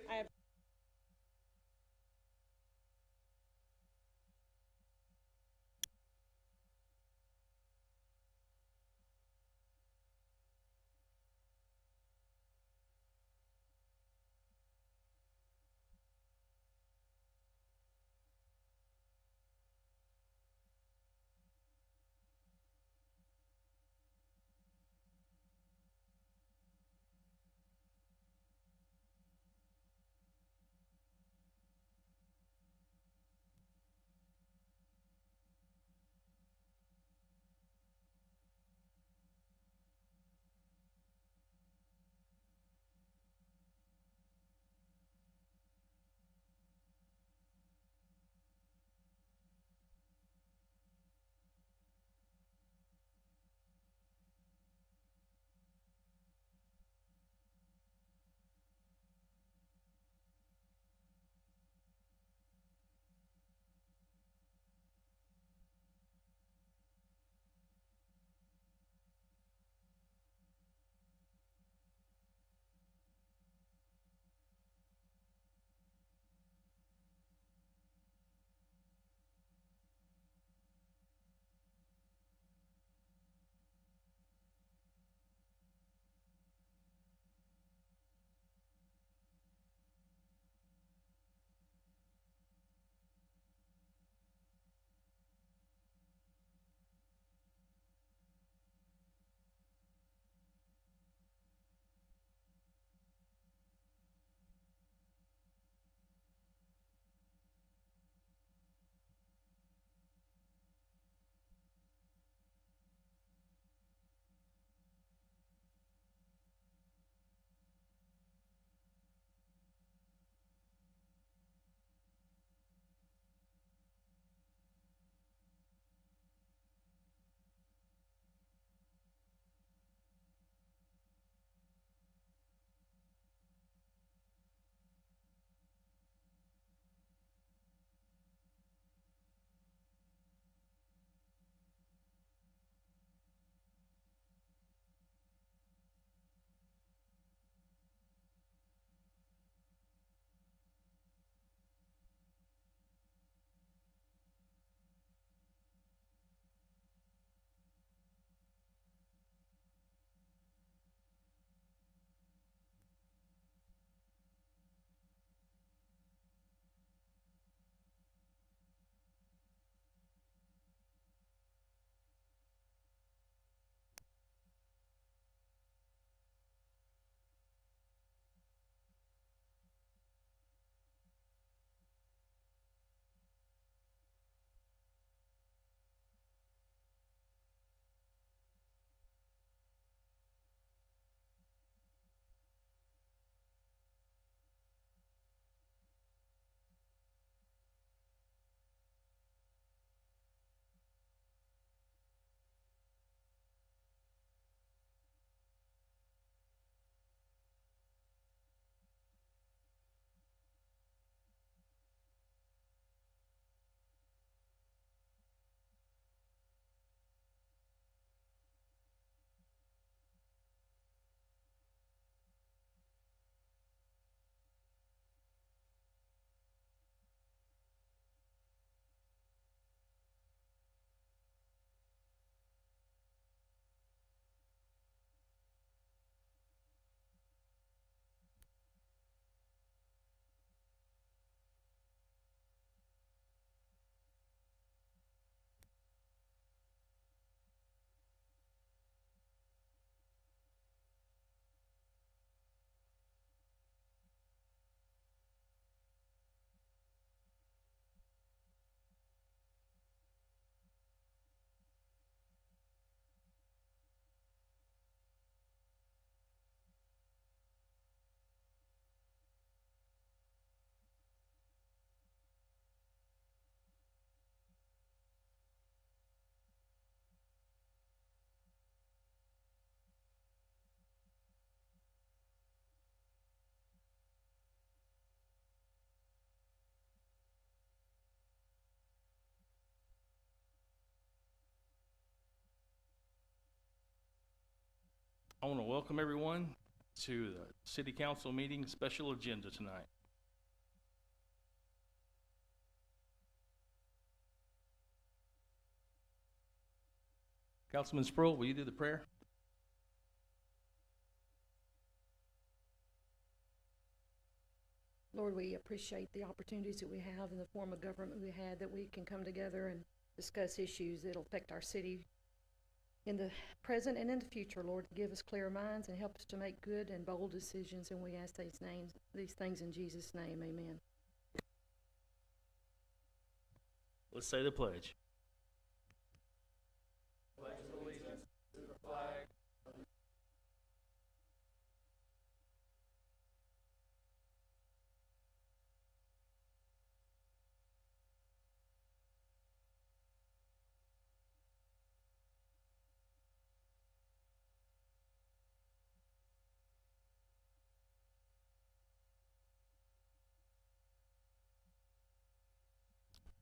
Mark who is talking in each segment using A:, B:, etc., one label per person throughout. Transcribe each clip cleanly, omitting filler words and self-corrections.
A: I have
B: I want to welcome everyone to the City Council meeting special agenda tonight.
A: Councilman Sproul, will you do the prayer?
B: Lord, we appreciate the opportunities that we have in the form of government we had, that we can come together and discuss issues that'll affect our city in the present and in the future. Lord, give us clear minds and help us to make good and bold decisions, and we ask these things in Jesus' name, amen.
A: Let's say the pledge.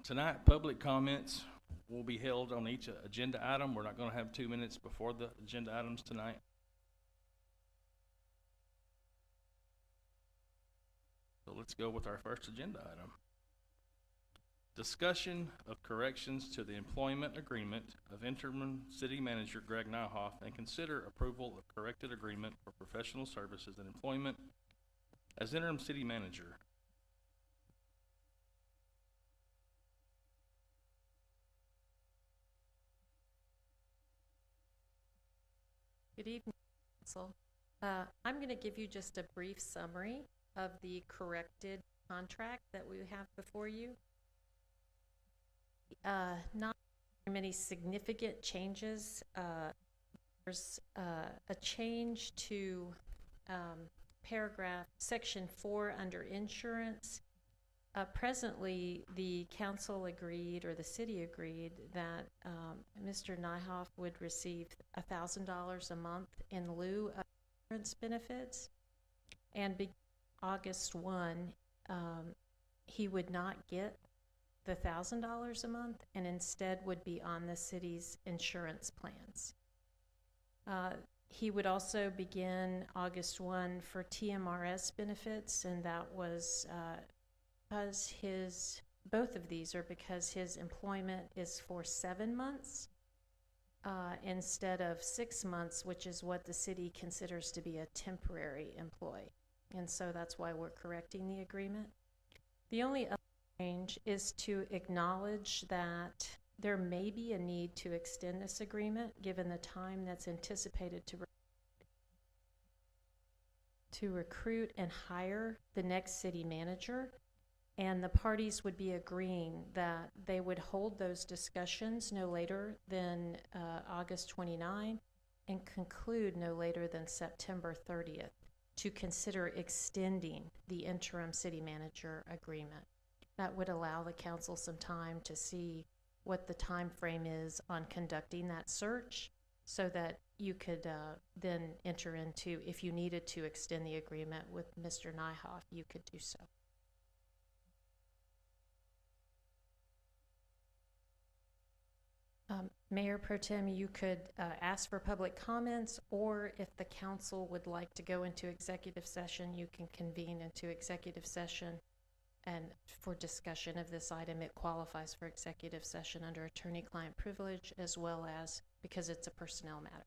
A: Tonight, public comments will be held on each agenda item. We're not going to have 2 minutes before the agenda items tonight. So let's go with our first agenda item. Discussion of corrections to the employment agreement of interim city manager Greg Nyhoff and consider approval of corrected agreement for professional services and employment as interim city manager.
C: Good evening, Council. I'm going to give you just a brief summary of the corrected contract that we have before you. Not many significant changes. There's a change to section 4 under insurance. Presently, the council agreed, or the city agreed, that Mr. Nyhoff would receive $1,000 a month in lieu of insurance benefits. And August 1, he would not get the $1,000 a month and instead would be on the city's insurance plans. He would also begin August 1 for TMRS benefits, and that was because both of these are because his employment is for 7 months instead of 6 months, which is what the city considers to be a temporary employee. And so that's why we're correcting the agreement. The only other change is to acknowledge that there may be a need to extend this agreement given the time that's anticipated to recruit and hire the next city manager. And the parties would be agreeing that they would hold those discussions no later than August 29 and conclude no later than September 30th to consider extending the interim city manager agreement. That would allow the council some time to see what the time frame is on conducting that search, so that you could then enter into, if you needed to extend the agreement with Mr. Nyhoff, you could do so. Mayor Pro Tem, you could ask for public comments, or if the council would like to go into executive session, you can convene into executive session. And for discussion of this item, it qualifies for executive session under attorney-client privilege, as well as because it's a personnel matter.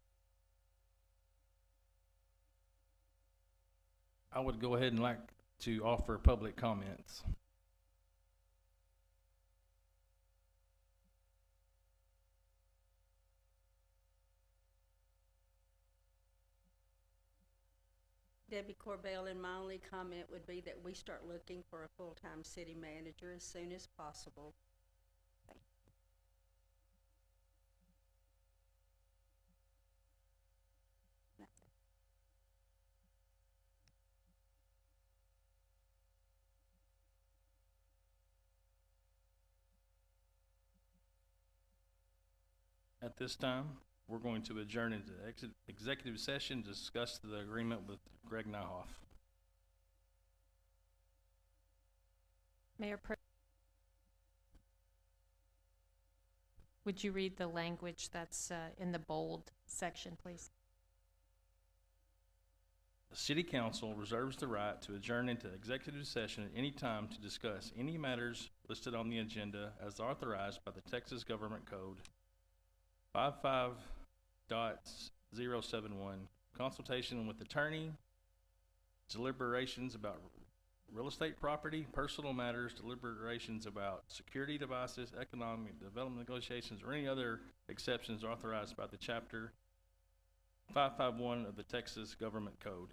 A: I would go ahead and like to offer public comments.
D: Debbie Corbell, and my only comment would be that we start looking for a full-time city manager as soon as possible.
A: At this time, we're going to adjourn into executive session to discuss the agreement with Greg Nyhoff.
C: Mayor Pro, would you read the language that's in the bold section, please?
A: The City Council reserves the right to adjourn into executive session at any time to discuss any matters listed on the agenda as authorized by the Texas Government Code consultation with attorney, deliberations about real estate property, personal matters, deliberations about security devices, economic development negotiations, or any other exceptions authorized by the chapter 551 of the Texas Government Code.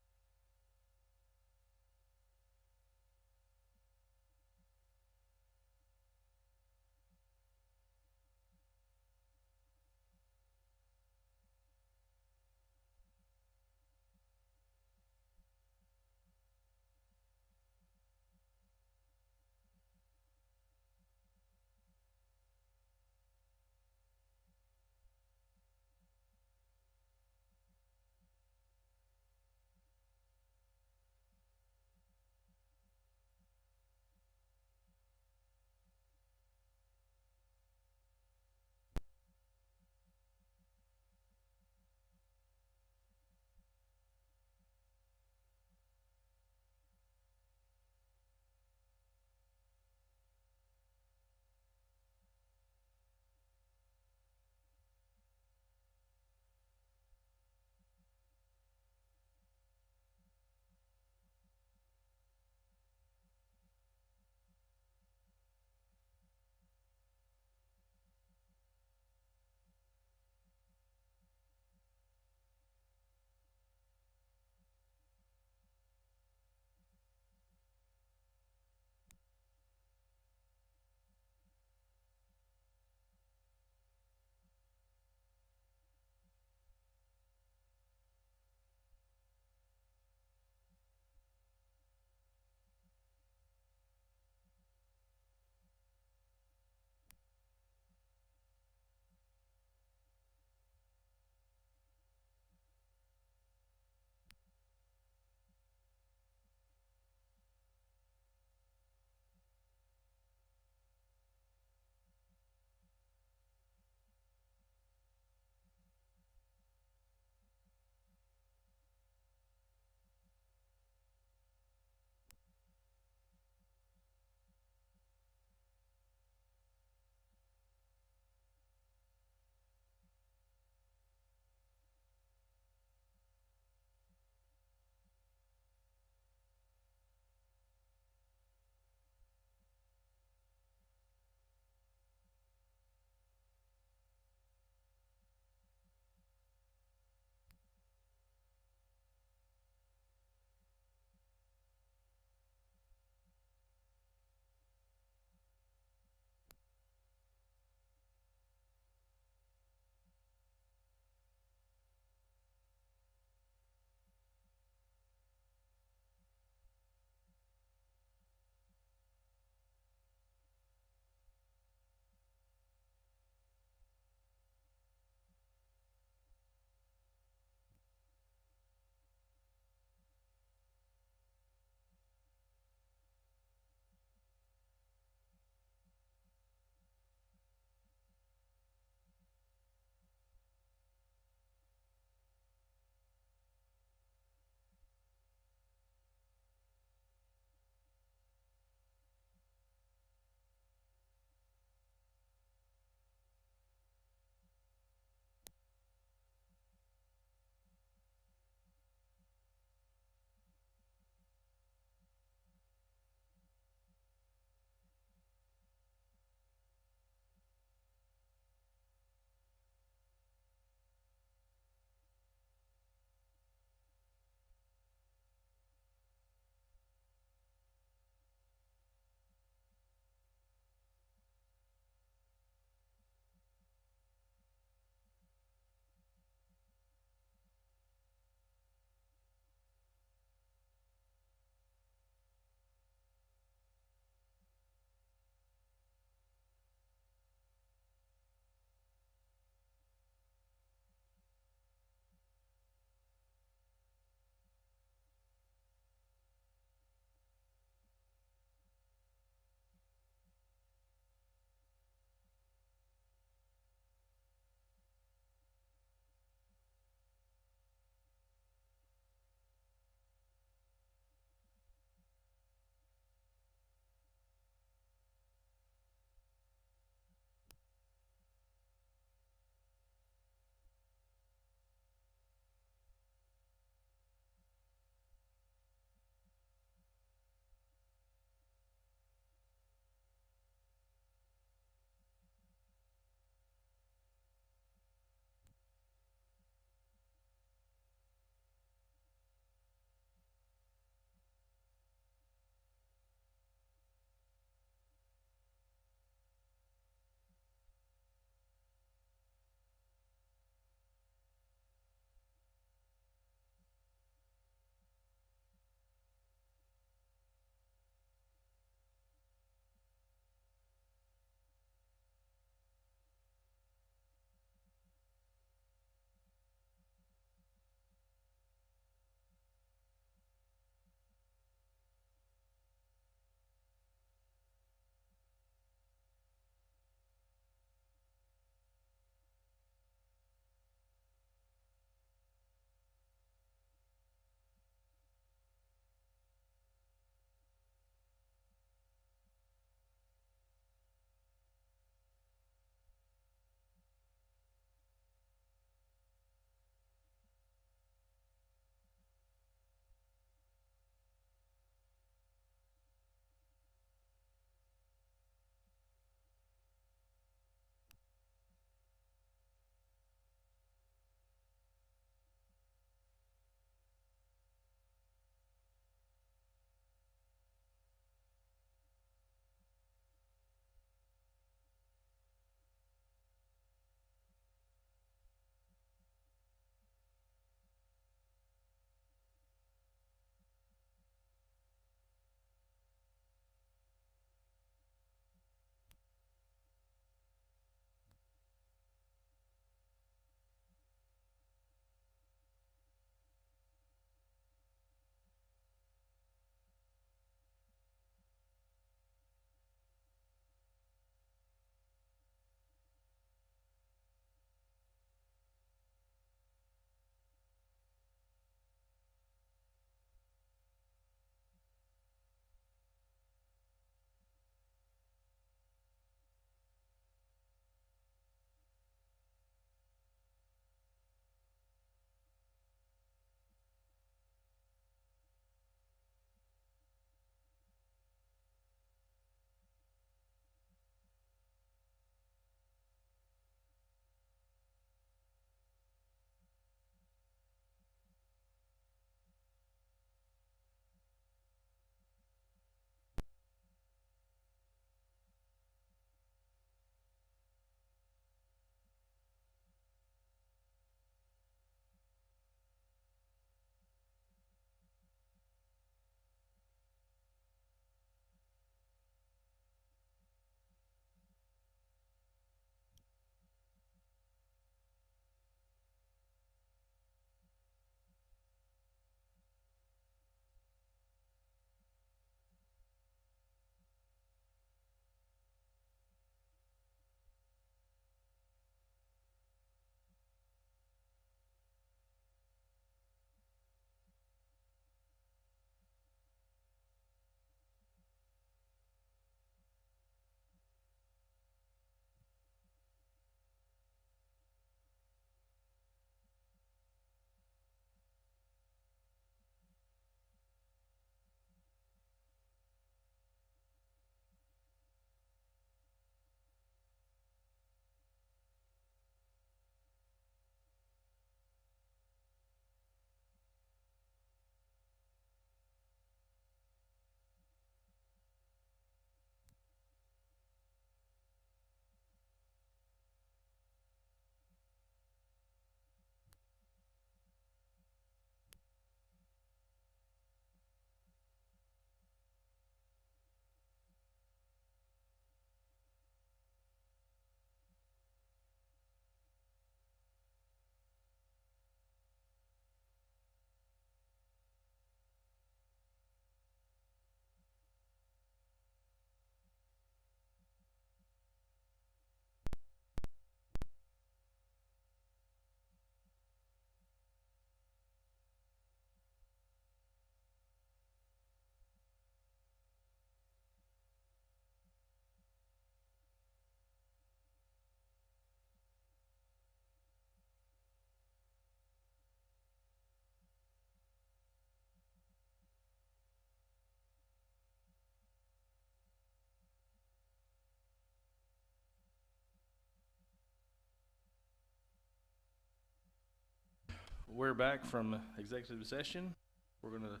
A: We're back from executive session. We're gonna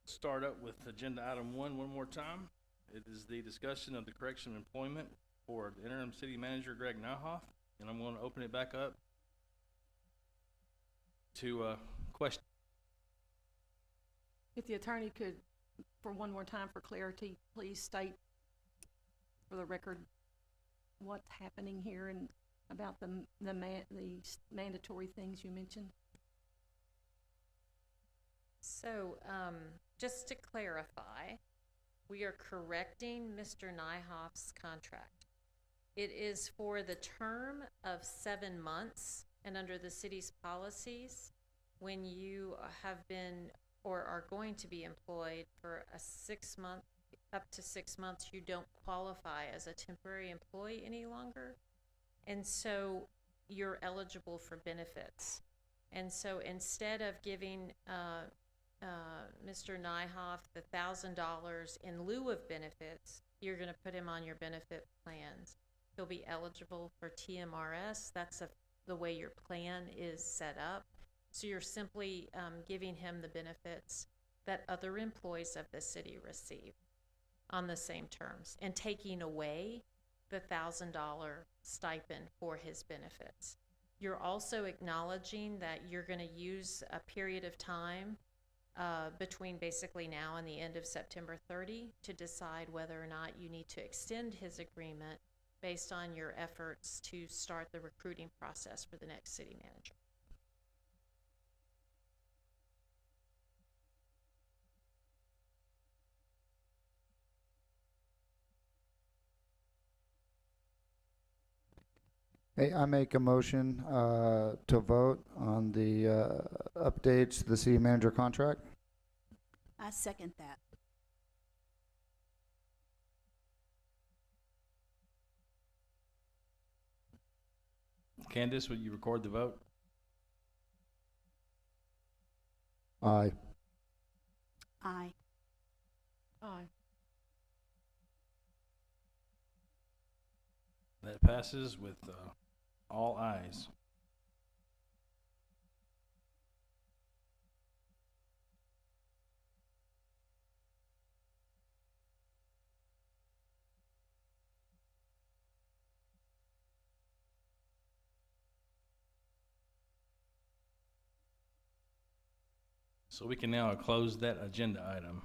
A: start up with agenda item one more time. It is the discussion of the correction of employment for the interim city manager Greg Nyhoff, and I'm gonna open it back up to, question.
B: If the attorney could, for one more time for clarity, please state for the record what's happening here and about the mandatory things you mentioned.
C: So, just to clarify, we are correcting Mr. Nyhoff's contract. It is for the term of 7 months, and under the city's policies, when you have been or are going to be employed for a 6 month, up to 6 months, you don't qualify as a temporary employee any longer. And so you're eligible for benefits. And so instead of giving Mr. Nyhoff the $1,000 in lieu of benefits, you're going to put him on your benefit plans. He'll be eligible for TMRS. That's the way your plan is set up. So you're simply giving him the benefits that other employees of the city receive on the same terms, and taking away the $1,000 stipend for his benefits. You're also acknowledging that you're going to use a period of time between basically now and the end of September 30 to decide whether or not you need to extend his agreement based on your efforts to start the recruiting process for the next city manager.
E: Hey, I make a motion to vote on the updates to the city manager contract.
F: I second that.
A: Candace, will you record the vote?
E: Aye.
F: Aye.
B: Aye.
A: That passes with all ayes. So we can now close that agenda item.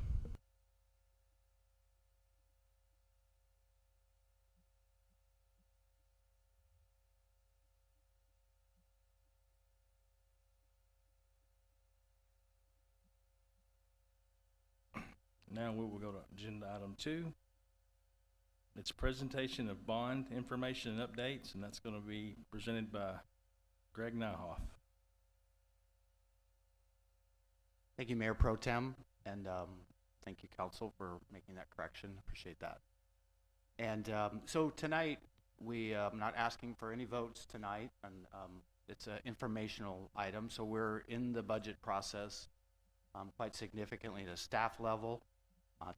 A: Now we will go to agenda item 2. It's presentation of bond information and updates, and that's going to be presented by Greg Nyhoff.
G: Thank you, Mayor Pro Tem, and thank you, Council, for making that correction. Appreciate that. And so tonight, we not asking for any votes tonight, and it's an informational item. So we're in the budget process quite significantly at a staff level.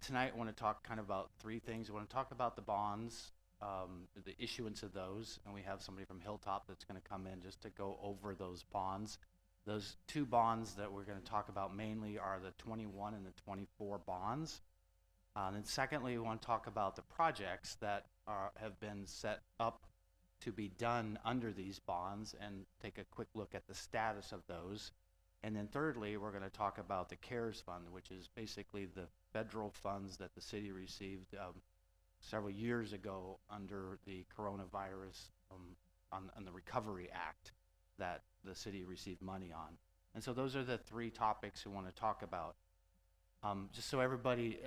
G: Tonight, I want to talk kind of about 3 things. I want to talk about the bonds, the issuance of those, and we have somebody from Hilltop that's going to come in just to go over those bonds. Those 2 bonds that we're going to talk about mainly are the 21 and the 24 bonds. And then secondly, we want to talk about the projects that have been set up to be done under these bonds and take a quick look at the status of those. And then thirdly, we're going to talk about the CARES Fund, which is basically the federal funds that the city received several years ago under the coronavirus on the Recovery Act that the city received money on. And so those are the 3 topics we want to talk about. Just so everybody,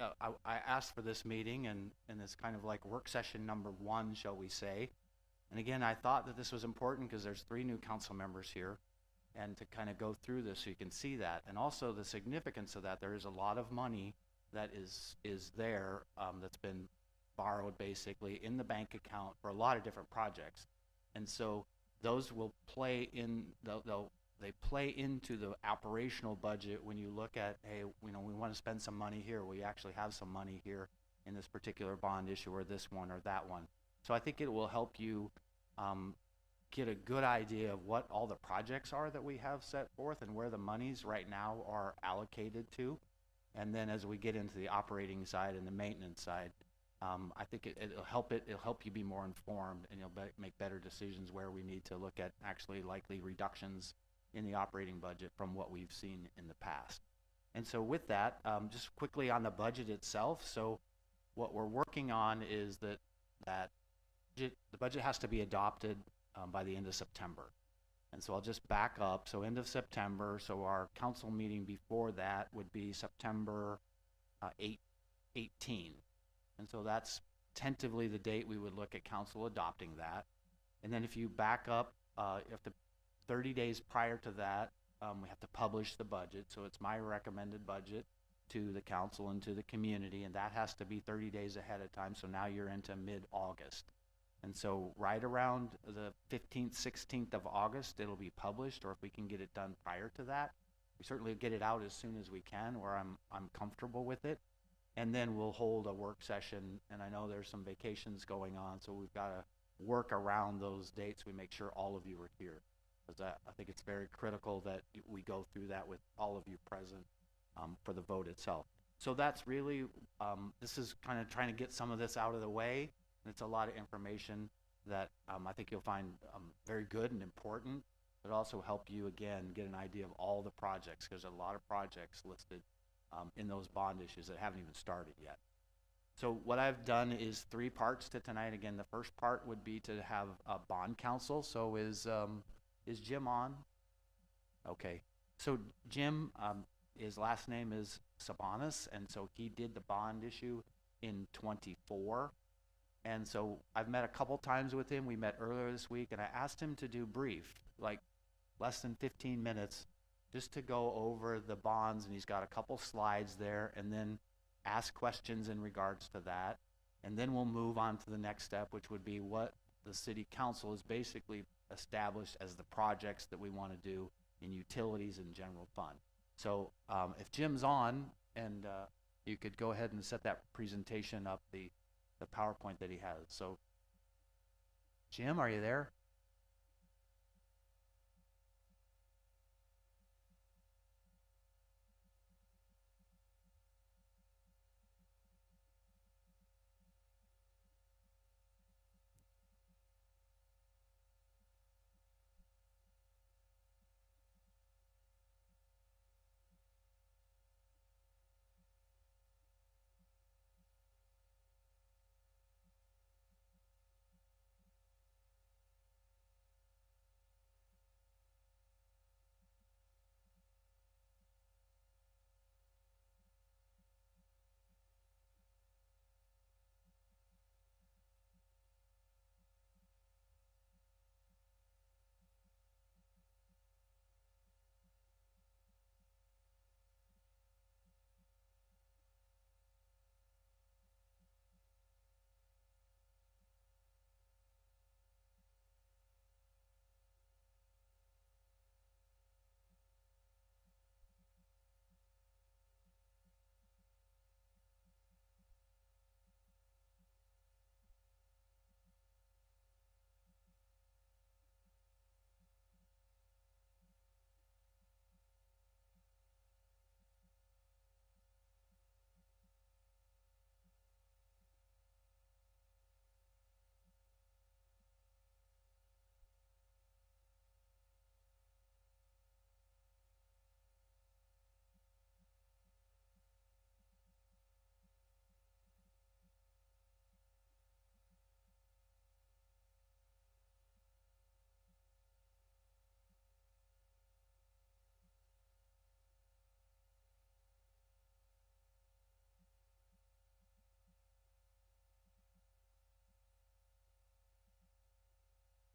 G: I asked for this meeting, and it's kind of like work session number 1, shall we say. And again, I thought that this was important because there's 3 new council members here, and to kind of go through this so you can see that. And also the significance of that, there is a lot of money that is there that's been borrowed basically in the bank account for a lot of different projects. And so those will play in, they play into the operational budget when you look at, hey, we want to spend some money here. We actually have some money here in this particular bond issue, or this one or that one. So I think it will help you get a good idea of what all the projects are that we have set forth and where the monies right now are allocated to. And then as we get into the operating side and the maintenance side, I think it'll help you be more informed, and you'll make better decisions where we need to look at actually likely reductions in the operating budget from what we've seen in the past. And so with that, just quickly on the budget itself. So what we're working on is that the budget has to be adopted by the end of September. And so I'll just back up. So end of September, so our council meeting before that would be September 18. And so that's tentatively the date we would look at council adopting that. And then if you back up, if the 30 days prior to that, we have to publish the budget. So it's my recommended budget to the council and to the community, and that has to be 30 days ahead of time. So now you're into mid-August. And so right around the 15th, 16th of August, it'll be published, or if we can get it done prior to that, we certainly get it out as soon as we can, where I'm comfortable with it. And then we'll hold a work session, and I know there's some vacations going on, so we've got to work around those dates. We make sure all of you are here, because I think it's very critical that we go through that with all of you present for the vote itself. So that's really, this is kind of trying to get some of this out of the way. And it's a lot of information that I think you'll find very good and important, but also help you, again, get an idea of all the projects, because there's a lot of projects listed in those bond issues that haven't even started yet. So what I've done is 3 parts to tonight. Again, the first part would be to have a bond counsel. So is Jim on? Okay. So Jim, his last name is Sabonis, and so he did the bond issue in 24. And so I've met a couple times with him. We met earlier this week, and I asked him to do brief, like less than 15 minutes, just to go over the bonds, and he's got a couple slides there, and then ask questions in regards to that. And then we'll move on to the next step, which would be what the city council has basically established as the projects that we want to do in utilities and general fund. So if Jim's on, and you could go ahead and set that presentation up, the PowerPoint that he has. So Jim, are you there?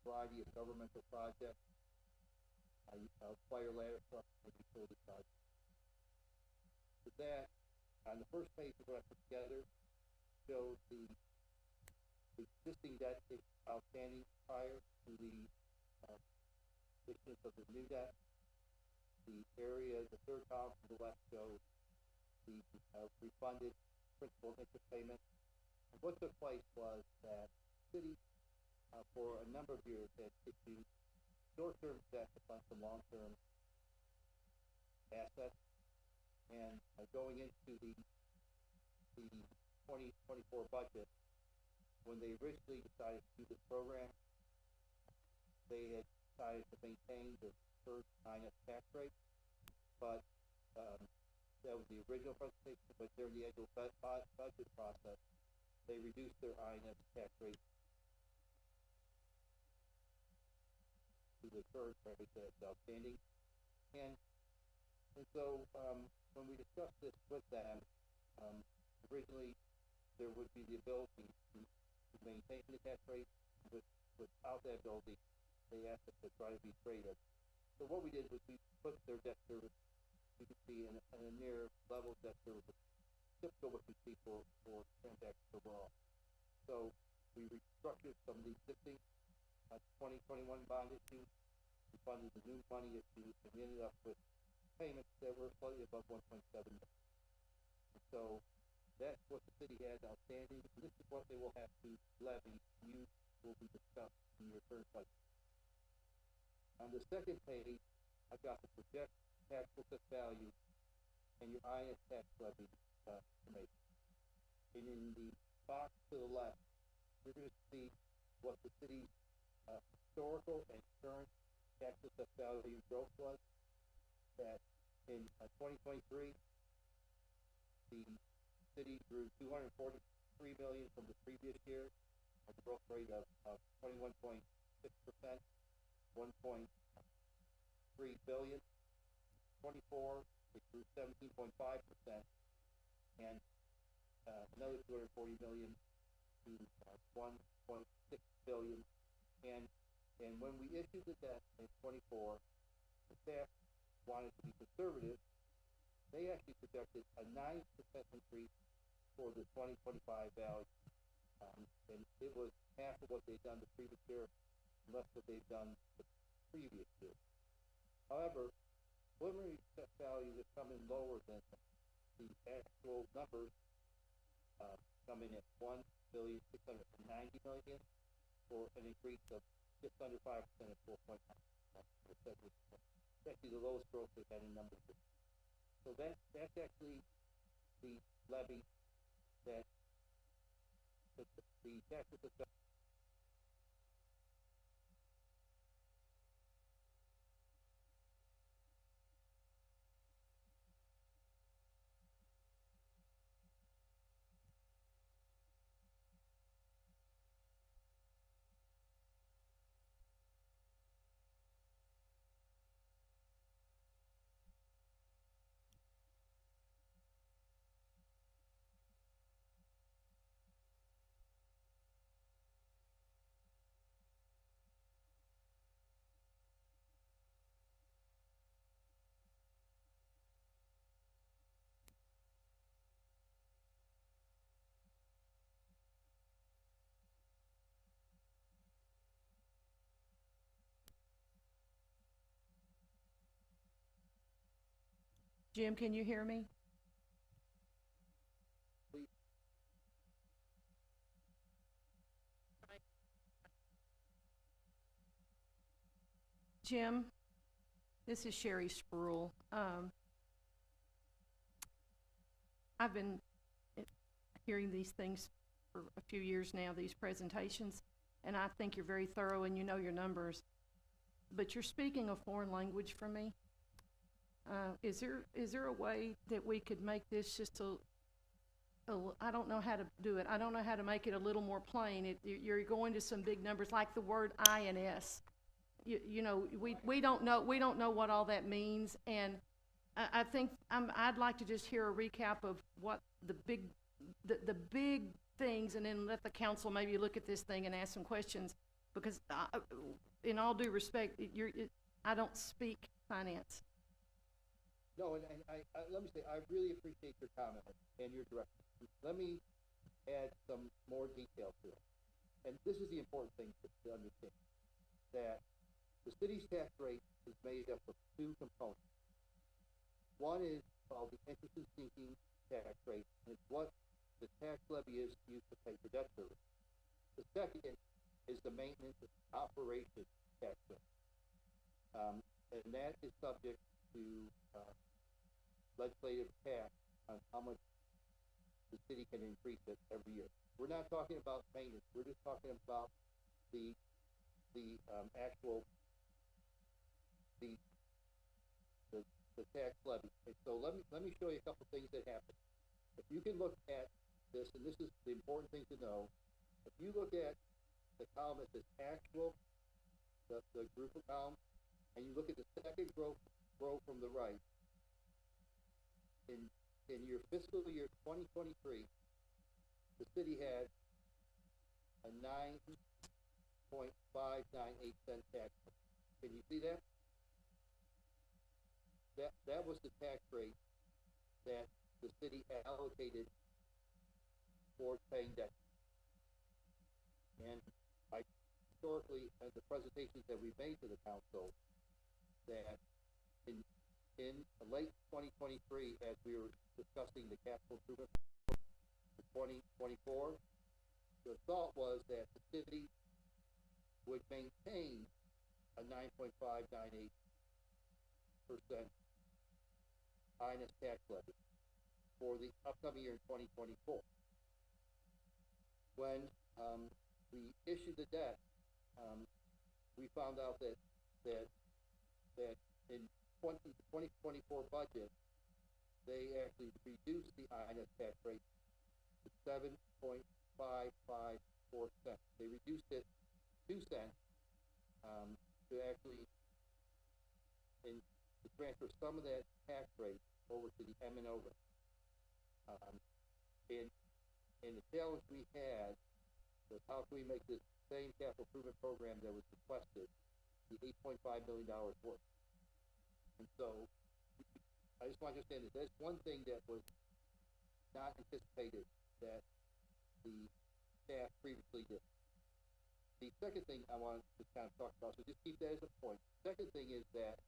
H: Variety of governmental projects, fire ladder trucks, and utility projects. With that, on the first page of what I put together shows the existing debt is outstanding prior to the issuance of the new debt. The area, the third column to the left shows the refunded principal and interest payments. And what took place was that the city for a number of years, had issued short-term debt to fund some long-term assets. And going into the 2024 budget, when they originally decided to do this program, they had decided to maintain the first INS tax rate, but that was the original presentation. But during the annual budget process, they reduced their INS tax rate to the current rate that's outstanding. And so when we discussed this with them, originally there would be the ability to maintain the tax rate. Without that ability, they asked us to try to be creative. So what we did was we put their debt service, you can see, in a near level debt service, typical what you see for transactions overall. So we restructured some of the existing 2021 bond issues, we funded the new money issues, and we ended up with payments that were slightly above 1.7 million. And so that's what the city has outstanding, and this is what they will have to levy. You will be discussed in your third budget. On the second page, I've got the project taxable assessed value and your INS tax levy information. And in the box to the left, you're going to see what the city's historical and current taxable assessed value growth was. That in 2023, the city grew $243 million from the previous year, a growth rate of 21.6%, 1.3 billion. 24, it grew 17.5%, and another 240 million to 1.6 billion. And when we issued the debt in 24, the staff wanted to be conservative. They actually projected a 9% increase for the 2025 value, and it was half of what they'd done the previous year, less what they've done the previous year. However, preliminary set values have come in lower than the actual numbers, come in at $1,690,000,000 for an increase of just under 5% at 4.9%. It's actually the lowest growth they've had in numbers. So that's actually the levy that the tax assessment.
B: Jim, can you hear me? Jim, this is Sherry Spruill. I've been hearing these things for a few years now, these presentations, and I think you're very thorough and you know your numbers. But you're speaking a foreign language for me. Is there a way that we could make this just I don't know how to do it. I don't know how to make it a little more plain. You're going to some big numbers like the word INS. You know, we don't know what all that means, and I think I'd like to just hear a recap of what the big things, and then let the council maybe look at this thing and ask some questions, because in all due respect, I don't speak finance.
H: No, and I let me say, I really appreciate your comment and your direction. Let me add some more detail to it. And this is the important thing to understand, that the city's tax rate is made up of two components. One is called the interest and sinking tax rate, and it's what the tax levy is used to pay for debt service. The second is the maintenance and operation tax rate. And that is subject to, legislative cap on how much the city can increase it every year. We're not talking about maintenance, we're just talking about the actual, the tax levy. And so let me show you a couple things that happen. If you can look at this, and this is the important thing to know, if you look at the column that says actual, the group of columns, and you look at the second row from the right, in your fiscal year 2023, the city had a 9.598 cent tax rate. Can you see that? That was the tax rate that the city allocated for paying debt. And historically, in the presentations that we made to the council, that in late 2023, as we were discussing the capital improvement for 2024, the thought was that the city would maintain a 9.598% INS tax levy for the upcoming year in 2024. When we issued the debt, we found out that in 2024 budget, they actually reduced the INS tax rate to 7.554 cents. They reduced it 2 cents to actually to transfer some of that tax rate over to the M&O rate. And the challenge we had was how can we make this same capital improvement program that was requested the $8.5 million worth. And so I just want you to understand that there's one thing that was not anticipated that the staff previously did. The second thing I want to kind of talk about, so just keep that as a point. Second thing is that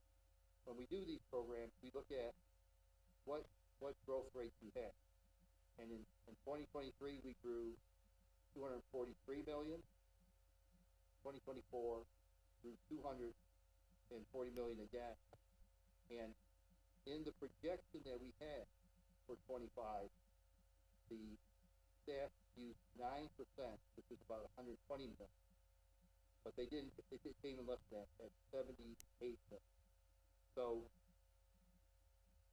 H: when we do these programs, we look at what growth rates we had. And in 2023, we grew $243 million. 2024 grew $240 million again. And in the projection that we had for 25, the staff used 9%, which is about $120 million. But they didn't, it came in less than that, at $78 million. So,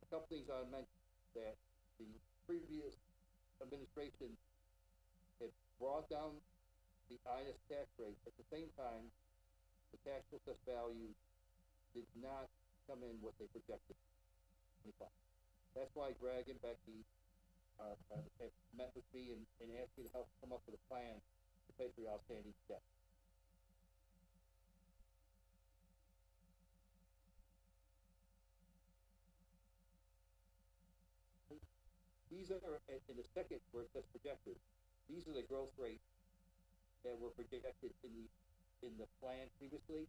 H: a couple things I mentioned, that the previous administration had brought down the INS tax rate. At the same time, the taxable assessed value did not come in what they projected. That's why Greg and Becky have met with me and asked me to help come up with a plan to pay for your outstanding debt. These are, in the second where it says projected, these are the growth rates that were projected in the plan previously.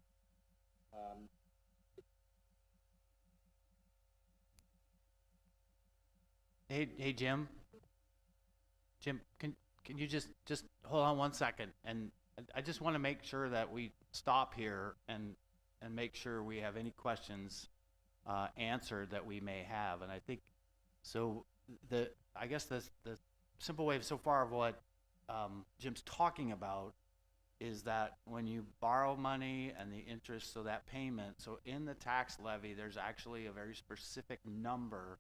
G: Hey, Jim. Jim, can you just hold on 1 second? And I just want to make sure that we stop here and make sure we have any questions answered that we may have. And I think, so I guess the simple way so far of what Jim's talking about is that when you borrow money and the interest, so that payment, so in the tax levy, there's actually a very specific number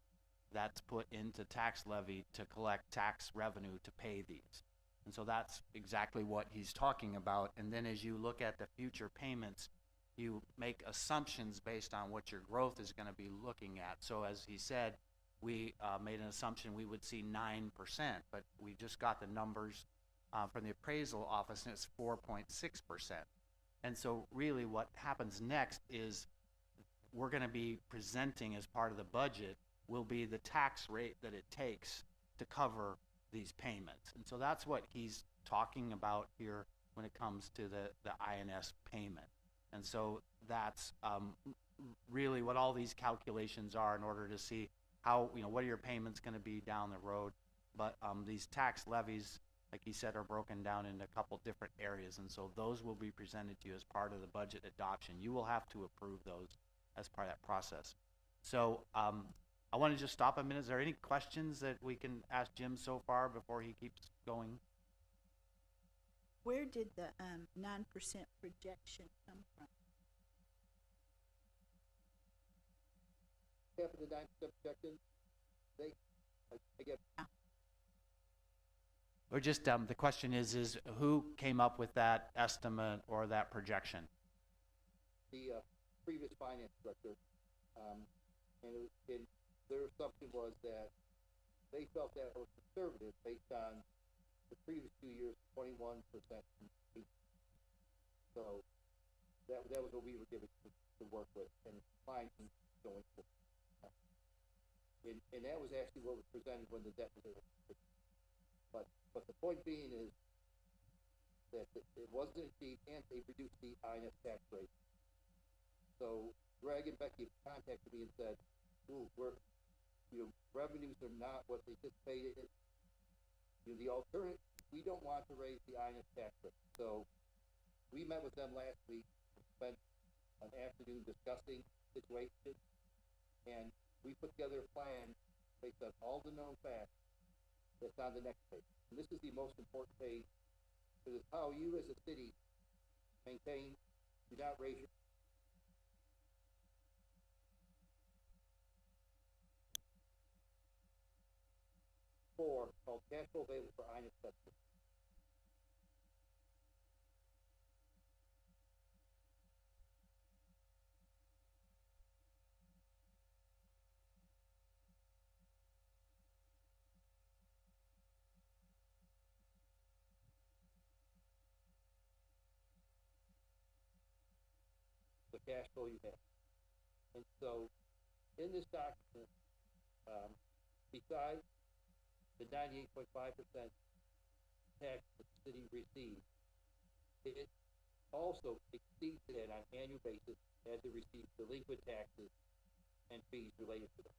G: that's put into tax levy to collect tax revenue to pay these. And so that's exactly what he's talking about. And then as you look at the future payments, you make assumptions based on what your growth is going to be looking at. So as he said, we made an assumption we would see 9%, but we just got the numbers from the appraisal office, and it's 4.6%. And so really what happens next is we're going to be presenting as part of the budget will be the tax rate that it takes to cover these payments. And so that's what he's talking about here when it comes to the INS payment. And so that's really what all these calculations are in order to see how, what are your payments going to be down the road. But these tax levies, like he said, are broken down into a couple different areas, and so those will be presented to you as part of the budget adoption. You will have to approve those as part of that process. So, I want to just stop a minute. Is there any questions that we can ask Jim so far before he keeps going?
F: Where did the 9% projection come from?
H: Half of the 9% projection, they, I guess,
G: Or just, the question is who came up with that estimate or that projection?
H: the previous finance director, and it was, their assumption was that they felt that it was conservative based on the previous 2 years, 21%. So that was what we were given to work with and find going forward. And that was actually what was presented when the debt was. But the point being is that it wasn't achieved and they reduced the INS tax rate. So Greg and Becky contacted me and said, ooh, revenues are not what they anticipated. The alternative, we don't want to raise the INS tax rate. So we met with them last week, spent an afternoon discussing the situation, and we put together a plan based on all the known facts that's on the next page. And this is the most important page, because it's how you as a city maintain, do not raise your called cash flow available for INS testing. The cash flow you have. And so, in this document, besides the 98.5% tax that the city receives, it also exceeds it on an annual basis as it receives delinquent taxes and fees related to them.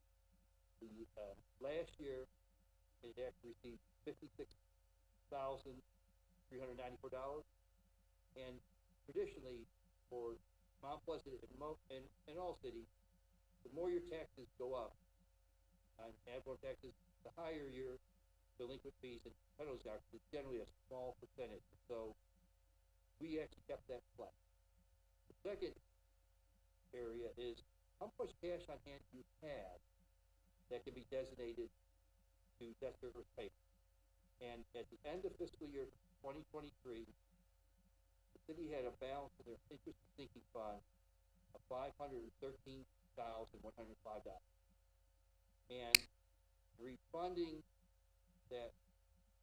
H: Last year, it actually received $56,394, and traditionally, for Mount Pleasant and all cities, the more your taxes go up on ad valorem taxes, the higher your delinquent fees and penalties are. It's generally a small percentage. So we actually kept that flat. The second area is how much cash on hand you have that can be designated to debt service payment. And at the end of fiscal year 2023, the city had a balance in their interest sinking fund of $513,105. And refunding that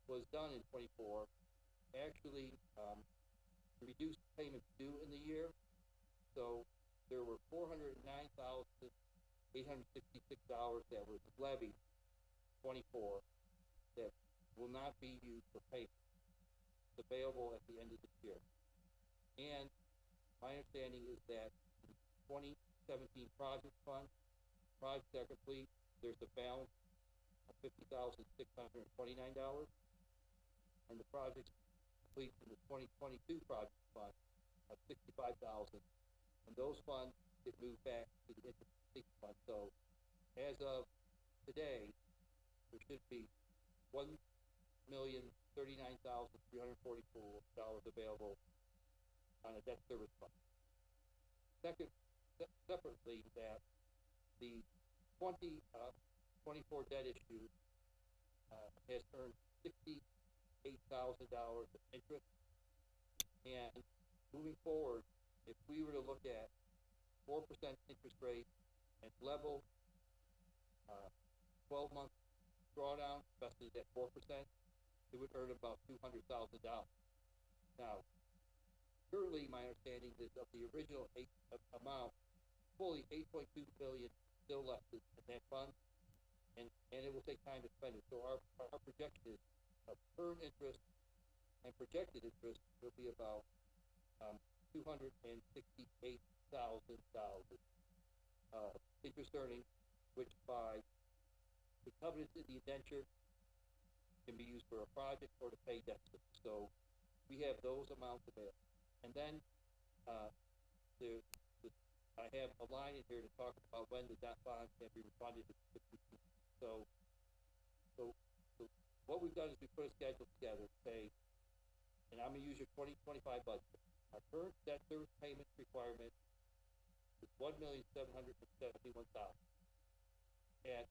H: was done in 24 actually reduced payments due in the year. So there were $409,866 that was levied 24 that will not be used for payment. It's available at the end of this year. And my understanding is that the 2017 project fund, projects that are complete, there's a balance of $50,629, and the projects complete in the 2022 project fund of $65,000, and those funds get moved back to the interest fund. So, as of today, there should be $1,039,344 available on a debt service fund. Second, separately, that the 24 debt issue has earned $68,000 of interest, and moving forward, if we were to look at 4% interest rate and level 12-month drawdown, especially at 4%, it would earn about $200,000. Now, currently, my understanding is of the original amount, fully $8.2 billion still left in that fund, and it will take time to spend it. So our projection is of earned interest and projected interest will be about $268,000 interest earning, which by the covenants in the indenture can be used for a project or to pay debt service. So we have those amounts available. And then, there, I have a line in here to talk about when the debt bond can be refunded. So, so what we've done is we put a schedule together, say, and I'm gonna use your 2025 budget. Our current debt service payment requirement is $1,771,000. And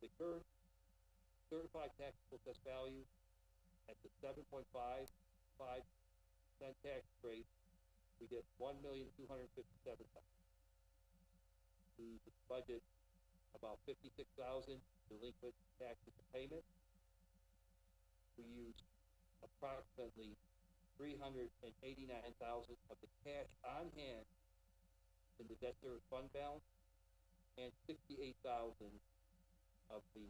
H: the current certified taxable assessed value at the 7.55 cent tax rate, we get $1,257,000. We budget about 56,000 delinquent taxes and payment. We use approximately 389,000 of the cash on hand in the debt service fund balance, and 68,000 of the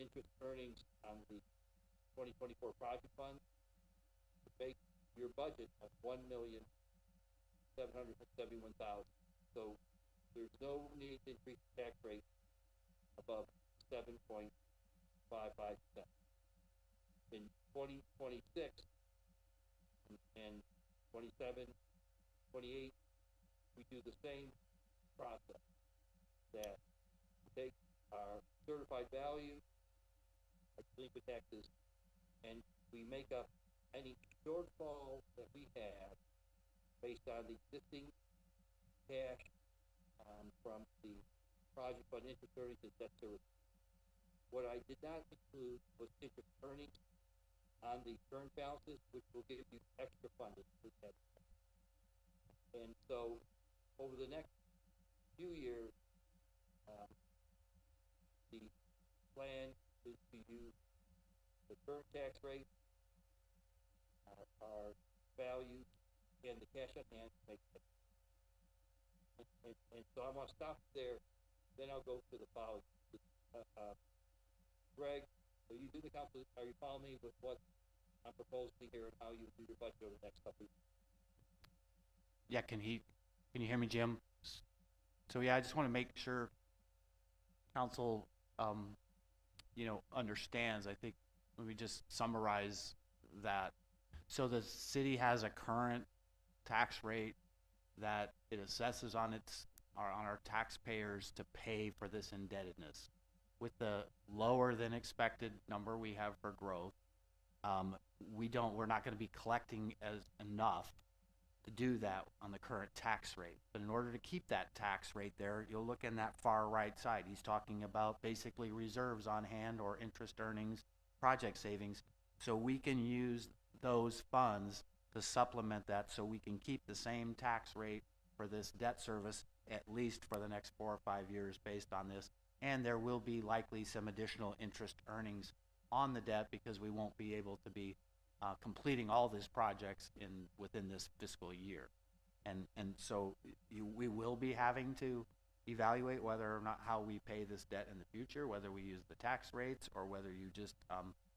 H: interest earnings on the 2024 project fund to make your budget of $1,771,000. So there's no need to increase the tax rate above 7.55%. In 2026 and 27, 28, we do the same process, that we take our certified value, our delinquent taxes, and we make up any shortfall that we have based on the existing cash from the project fund interest earnings and debt service. What I did not include was interest earnings on the current balances, which will give you extra funding for that. And so, over the next few years, the plan is to use the current tax rate, our value, and the cash on hand to make it. And so I'm gonna stop there, then I'll go to the following. Greg, will you do the calculation? Are you following me with what I'm proposing here and how you do your budget over the next couple of years?
G: Yeah, can you hear me, Jim? So yeah, I just want to make sure council, understands. I think, let me just summarize that. So the city has a current tax rate that it assesses on our taxpayers to pay for this indebtedness. With the lower than expected number we have for growth, we're not going to be collecting enough to do that on the current tax rate. But in order to keep that tax rate there, you'll look in that far right side. He's talking about basically reserves on hand or interest earnings, project savings. So we can use those funds to supplement that, so we can keep the same tax rate for this debt service at least for the next 4 or 5 years based on this. And there will be likely some additional interest earnings on the debt, because we won't be able to be completing all these projects within this fiscal year. And so we will be having to evaluate whether or not how we pay this debt in the future, whether we use the tax rates or whether you just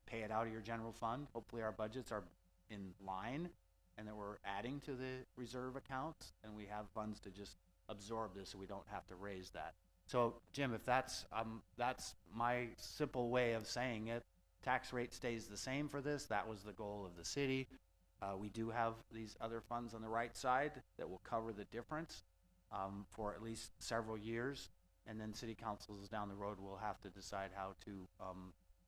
G: pay it out of your general fund. Hopefully our budgets are in line and that we're adding to the reserve accounts and we have funds to just absorb this so we don't have to raise that. So Jim, if that's my simple way of saying it, tax rate stays the same for this. That was the goal of the city. We do have these other funds on the right side that will cover the difference for at least several years. And then city councils down the road will have to decide how to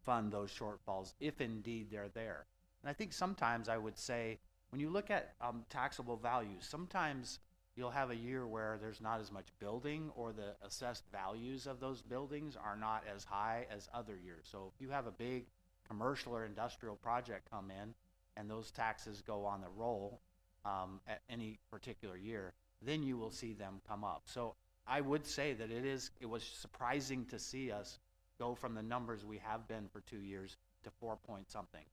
G: fund those shortfalls if indeed they're there. And I think sometimes I would say, when you look at taxable values, sometimes you'll have a year where there's not as much building, or the assessed values of those buildings are not as high as other years. So if you have a big commercial or industrial project come in and those taxes go on the roll at any particular year, then you will see them come up. So I would say that it was surprising to see us go from the numbers we have been for 2 years to 4 point something.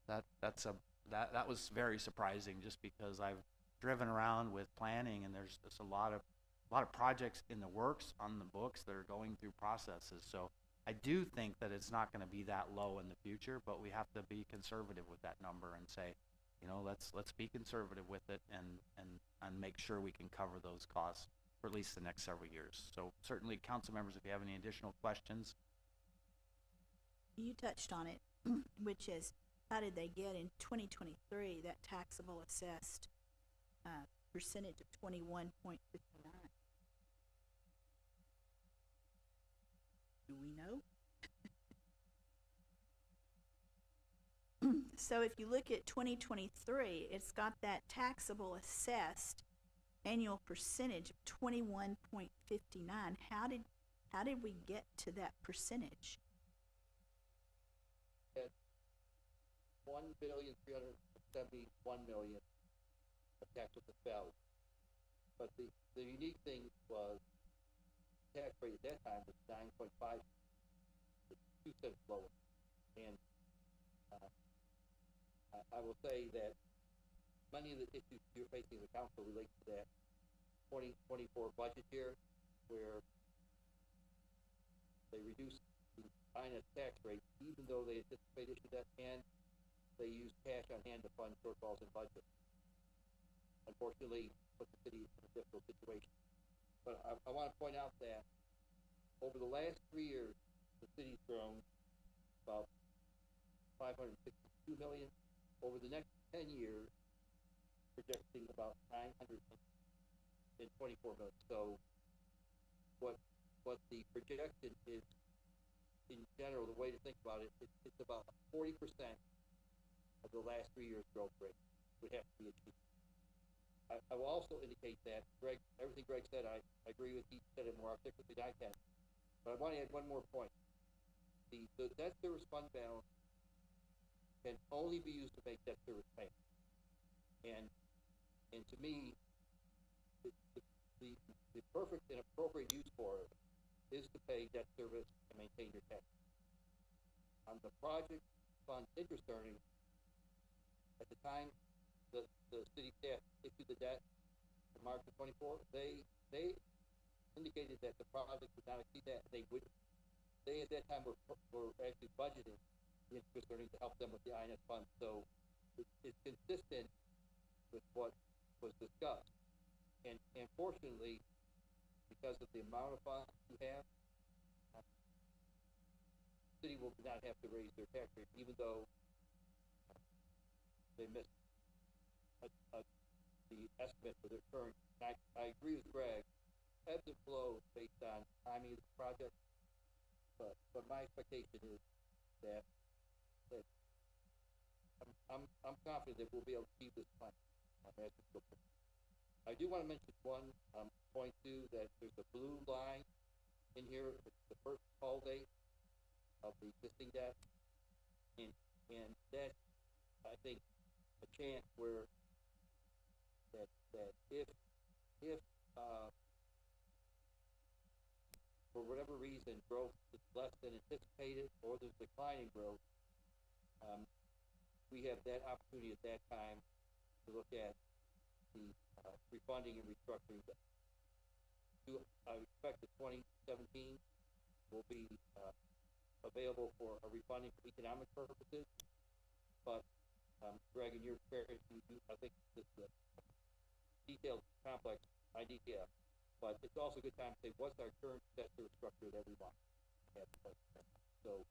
G: That was very surprising, just because I've driven around with planning and there's a lot of projects in the works on the books that are going through processes. So I do think that it's not going to be that low in the future, but we have to be conservative with that number and say, let's be conservative with it and make sure we can cover those costs for at least the next several years. So certainly, council members, if you have any additional questions.
F: You touched on it. which is, how did they get in 2023 that taxable assessed percentage of 21.59? Do we know? So if you look at 2023, it's got that taxable assessed annual percentage of 21.59. How did we get to that percentage?
H: At 1,371,000,000 of taxable value. But the unique thing was, tax rate at that time was 9.5, 2 cents lower. And I will say that many of the issues you're facing the council relate to that 2024 budget year, where they reduced the INS tax rate, even though they anticipate issue that, and they use cash on hand to fund shortfalls in budget. Unfortunately, put the city in a difficult situation. But I want to point out that over the last 3 years, the city's grown about 562 million. Over the next 10 years, projecting about 924 million. So what the projection is, in general, the way to think about it, it's about 40% of the last 3 years' growth rate would have to be achieved. I will also indicate that everything Greg said, I agree with. He said it more articulately than I can. But I want to add one more point. The debt service fund balance can only be used to make debt service payments. And to me, the perfect and appropriate use for it is to pay debt service and maintain your tax. On the project fund interest earnings, at the time the city staff issued the debt in March of 24, they indicated that the project would not exceed that. They at that time were actually budgeting the interest earnings to help them with the INS fund. So it's consistent with what was discussed. And fortunately, because of the amount of funds you have, the city will not have to raise their tax rate, even though they missed the estimate for their current. I agree with Greg, ebbs and flows based on timing of the project, but my expectation is that I'm confident that we'll be able to achieve this plan. I do want to mention one point too, that there's a blue line in here. It's the first call date of the existing debt, and that, I think, a chance where that if for whatever reason growth is less than anticipated, or there's declining growth, we have that opportunity at that time to look at the refunding and restructuring debt. I expect that 2017 will be available for a refunding for economic purposes, but Greg, in your experience, I think this is a detailed, complex idea, but it's also a good time to say, what's our current debt service structure that we want? So,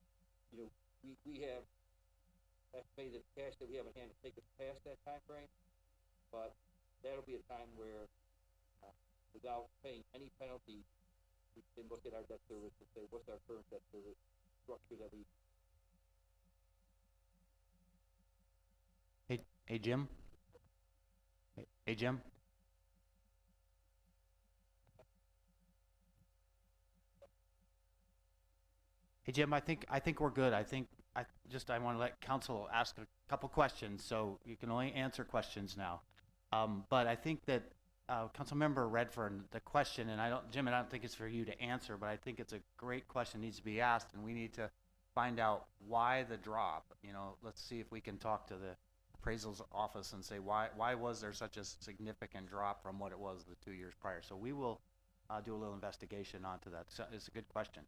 H: we have estimated the cash that we have in hand to take us past that time frame, but that'll be a time where, without paying any penalty, we can look at our debt service and say, what's our current debt service structure that we.
G: Hey Jim? Hey Jim? Hey Jim, I think we're good. I want to let council ask a couple questions, so you can only answer questions now. But I think that Councilmember Redfern, the question, and Jim, I don't think it's for you to answer, but I think it's a great question, needs to be asked, and we need to find out why the drop. Let's see if we can talk to the appraisal's office and say, why was there such a significant drop from what it was the 2 years prior? So we will do a little investigation onto that. So it's a good question.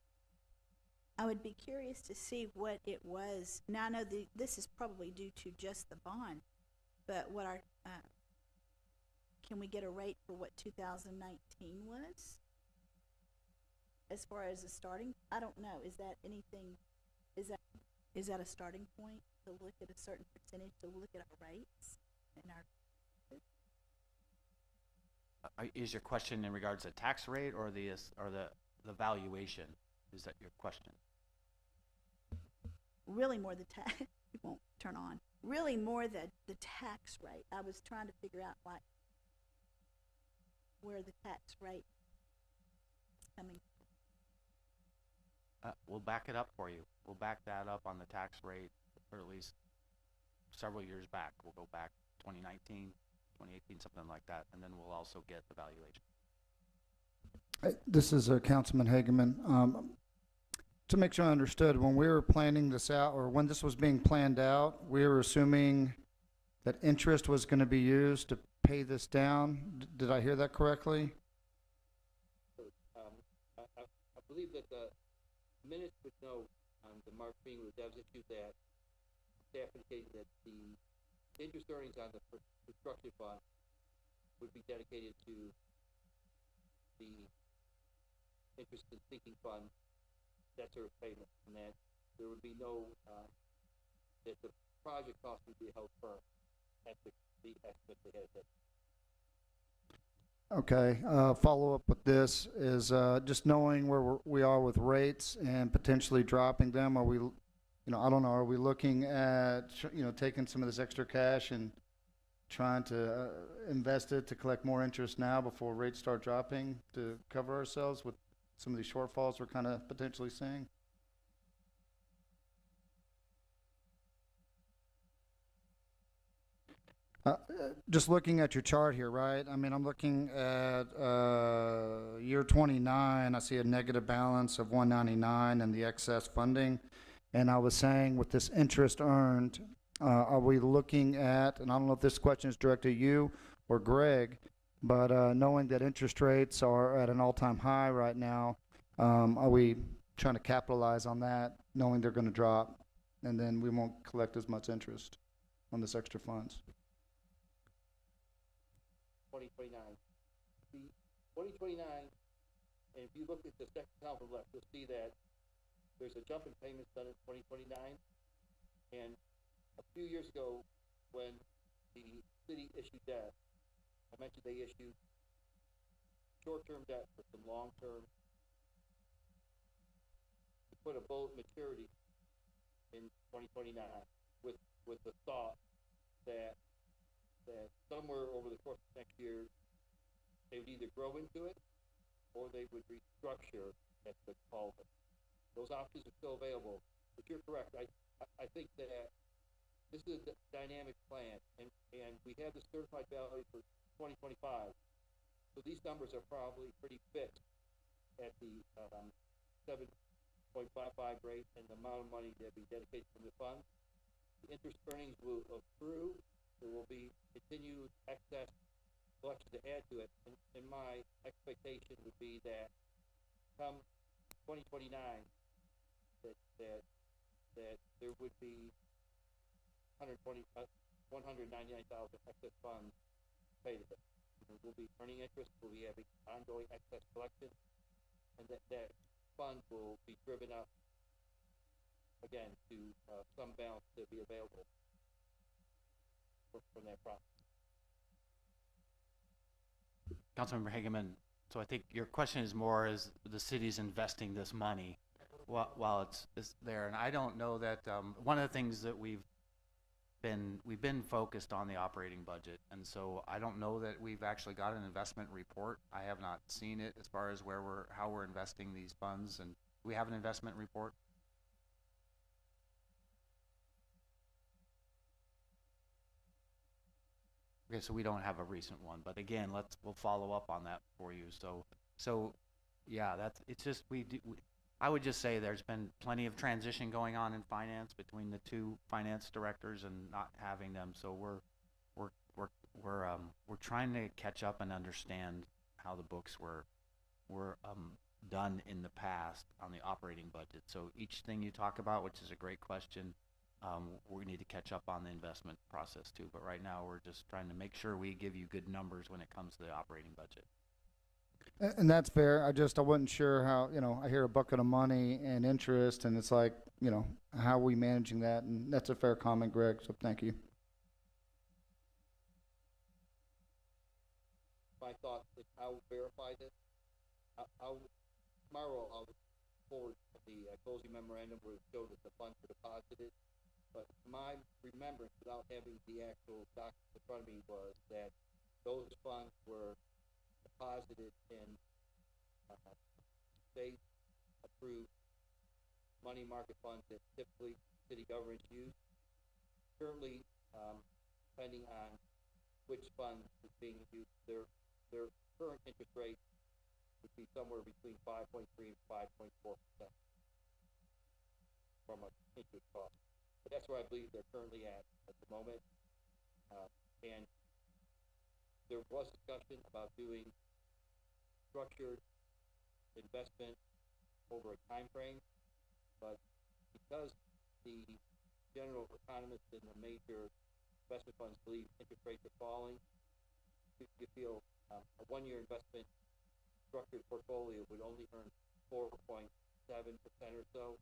F: I would be curious to see what it was. Now, I know this is probably due to just the bond, but what can we get a rate for what 2019 was? As far as the starting, I don't know. Is Is that a starting point to look at a certain percentage, to look at our rates and our,
G: Is your question in regards to tax rate or the valuation? Is that your question?
F: really more the tax, it won't turn on, really more the tax rate. I was trying to figure out like where the tax rate is coming.
G: We'll back it up for you. We'll back that up on the tax rate for at least several years back. We'll go back 2019, 2018, something like that, and then we'll also get the valuation.
E: This is Councilman Hageman. To make sure I understood, when we were planning this out, or when this was being planned out, we were assuming that interest was going to be used to pay this down. Did I hear that correctly?
H: I believe that the minutes would note on the March meeting with Dev's issue that staff indicated that the interest earnings on the construction fund would be dedicated to the interest in sinking fund debt service payment, and that there would be no, that the project cost would be held firm at the estimate they had set.
E: Okay, follow up with this is just knowing where we are with rates and potentially dropping them. Are we, I don't know, are we looking at, taking some of this extra cash and trying to invest it to collect more interest now before rates start dropping to cover ourselves with some of these shortfalls we're kind of potentially seeing? Just looking at your chart here, right? I mean, I'm looking at year 29. I see a negative balance of 199 and the excess funding. And I was saying with this interest earned, are we looking at, and I don't know if this question is directed to you or Greg, but knowing that interest rates are at an all-time high right now, are we trying to capitalize on that, knowing they're going to drop, and then we won't collect as much interest on this extra funds?
H: 2029. The 2029, and if you look at the second column from the left, you'll see that there's a jump in payments done in 2029. And a few years ago, when the city issued debt, I mentioned they issued short-term debt for some long-term to put a bullet maturity in 2029 with the thought that somewhere over the course of next year, they would either grow into it or they would restructure at the call. Those options are still available, but you're correct. I think that this is a dynamic plan, and we have this certified value for 2025. So these numbers are probably pretty fixed at the 7.55 rate and the amount of money that we dedicate from the fund. The interest earnings will accrue. There will be continued excess collection to add to it, and my expectation would be that come 2029, that there would be 199,000 excess funds paid to it. We'll be earning interest, we'll be having ongoing excess collection, and that fund will be driven up again to some balance to be available from that process.
G: Councilmember Hageman, so I think your question is more is the city's investing this money while it's there, and I don't know that one of the things that we've been focused on the operating budget, and so I don't know that we've actually got an investment report. I have not seen it as far as how we're investing these funds, and we have an investment report. Okay, so we don't have a recent one, but again, we'll follow up on that for you. So yeah, it's just I would just say there's been plenty of transition going on in finance between the two finance directors and not having them. So we're trying to catch up and understand how the books were done in the past on the operating budget. So each thing you talk about, which is a great question, we need to catch up on the investment process too, but right now we're just trying to make sure we give you good numbers when it comes to the operating budget.
E: And that's fair. I wasn't sure how, I hear a bucket of money and interest, and it's like, you know, how are we managing that? And that's a fair comment, Greg, so thank you.
H: My thoughts, that I'll verify this. Tomorrow I'll forward the closing memorandum where it showed that the funds were deposited. But my remembrance, without having the actual document in front of me, was that those funds were deposited in state-approved money market funds that typically city governments use. Currently, depending on which fund is being used, their current interest rate would be somewhere between 5.3 and 5.4% from an interest cost. But that's where I believe they're currently at the moment. And there was discussion about doing structured investment over a time frame, but because the general economists and the major investment funds believe interest rates are falling, you feel a one-year investment structured portfolio would only earn 4.7% or so.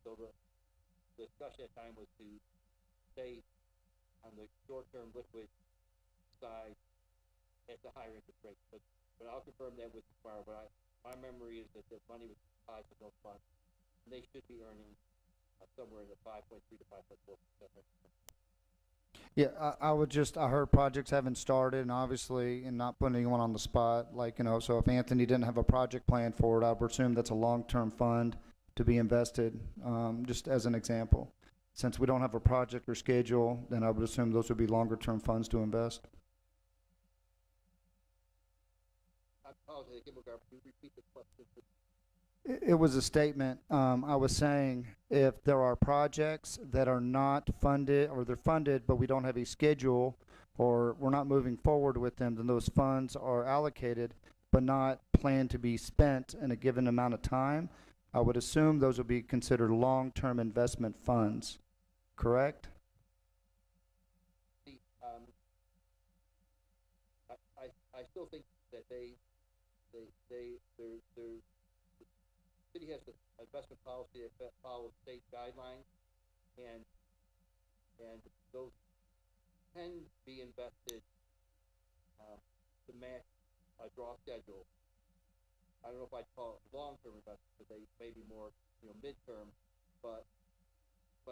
H: So the discussion at the time was to stay on the short-term liquid side at the higher interest rate. But I'll confirm that with you tomorrow. But my memory is that the money was deposited in those funds, and they should be earning somewhere in the 5.3 to 5.4% range.
E: Yeah, I heard projects haven't started, and obviously, and not putting anyone on the spot, like, you know, so if Anthony didn't have a project plan for it, I would assume that's a long-term fund to be invested, just as an example. Since we don't have a project or schedule, then I would assume those would be longer-term funds to invest.
H: I apologize, can you repeat the question?
E: It was a statement. I was saying if there are projects that are not funded, or they're funded, but we don't have a schedule, or we're not moving forward with them, then those funds are allocated, but not planned to be spent in a given amount of time. I would assume those would be considered long-term investment funds, correct?
H: I still think that the city has an investment policy that follows state guidelines, and those can be invested to match a draw schedule. I don't know if I'd call it long-term investment, but they may be more, mid-term, but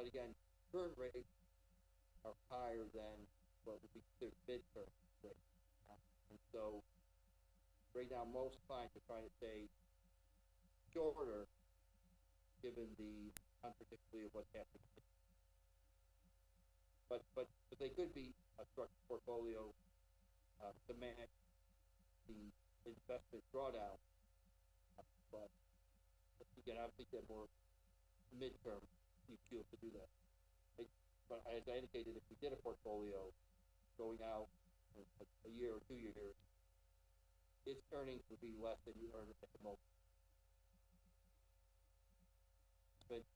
H: again, current rates are higher than what would be considered mid-term rates. And so, right now, most clients are trying to stay shorter, given the unpredictability of what's happening. But they could be a structured portfolio to manage the investment drawdown. But again, I think they're more midterm you feel to do that. But as I indicated, if we did a portfolio going out a year or 2 years, its earnings would be less than you earn at the moment. But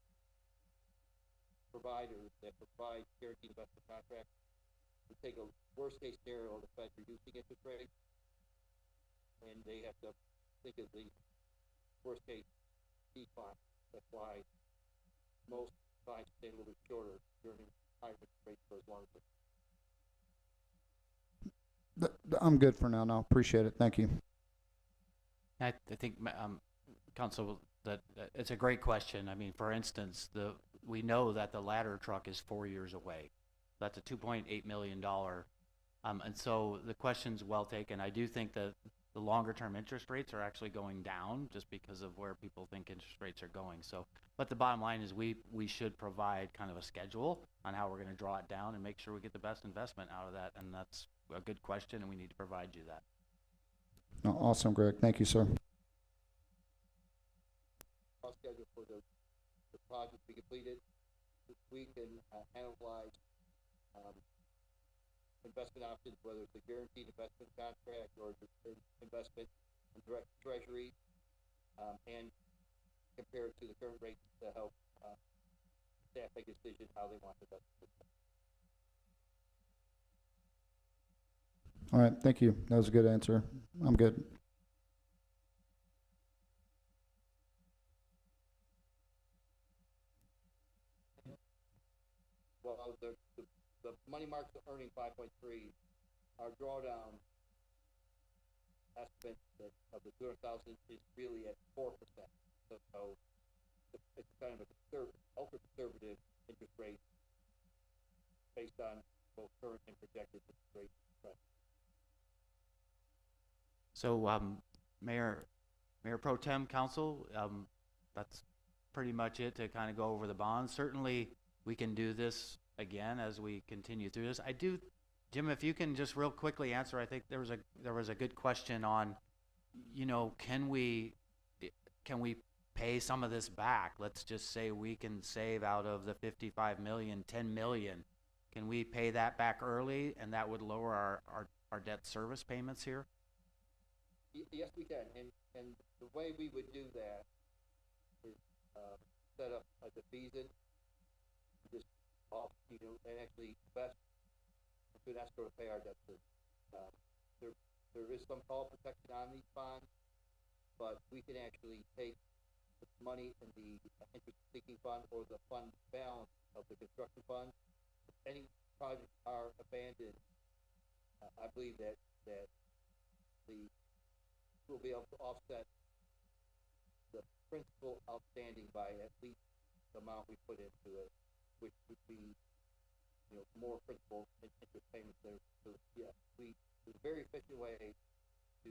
H: providers that provide guaranteed investment contracts would take a worst case scenario of the Fed reducing interest rates, and they have to think of the worst case decline. That's why most clients stay a little bit shorter during higher interest rates for as long as
E: I'm good for now. No, appreciate it. Thank you.
G: I think, Council, that it's a great question. I mean, for instance, we know that the ladder truck is 4 years away. That's a $2.8 million. And so the question's well taken. I do think that the longer term interest rates are actually going down just because of where people think interest rates are going. So, but the bottom line is we should provide kind of a schedule on how we're going to draw it down and make sure we get the best investment out of that. And that's a good question, and we need to provide you that.
E: No, awesome, Greg. Thank you, sir.
H: schedule for the project to be completed. We can analyze investment options, whether it's a guaranteed investment contract or investment in direct treasury, and compare it to the current rates to help staff make a decision how they want to invest the system.
E: All right, thank you. That was a good answer. I'm good.
H: now, the money markets are earning 5.3. Our drawdown estimate of the 200,000 is really at 4%. So it's kind of a ultra conservative interest rate based on both current and projected interest rates.
G: So, Mayor Pro Tem, Council, that's pretty much it to kind of go over the bonds. Certainly, we can do this again as we continue through this. Jim, if you can just real quickly answer, I think there was a good question on, can we pay some of this back? Let's just say we can save out of the 55 million, 10 million. Can we pay that back early, and that would lower our debt service payments here?
H: Yes, we can, and the way we would do that is set up a division, just off, and actually invest into an escrow to pay our debt service. There is some call protection on these bonds, but we can actually take the money in the interest-seeking fund or the fund balance of the construction fund. If any projects are abandoned, I believe that we'll be able to offset the principal outstanding by at least the amount we put into it, which would be, more principal and interest payments there. So yeah, it's a very efficient way to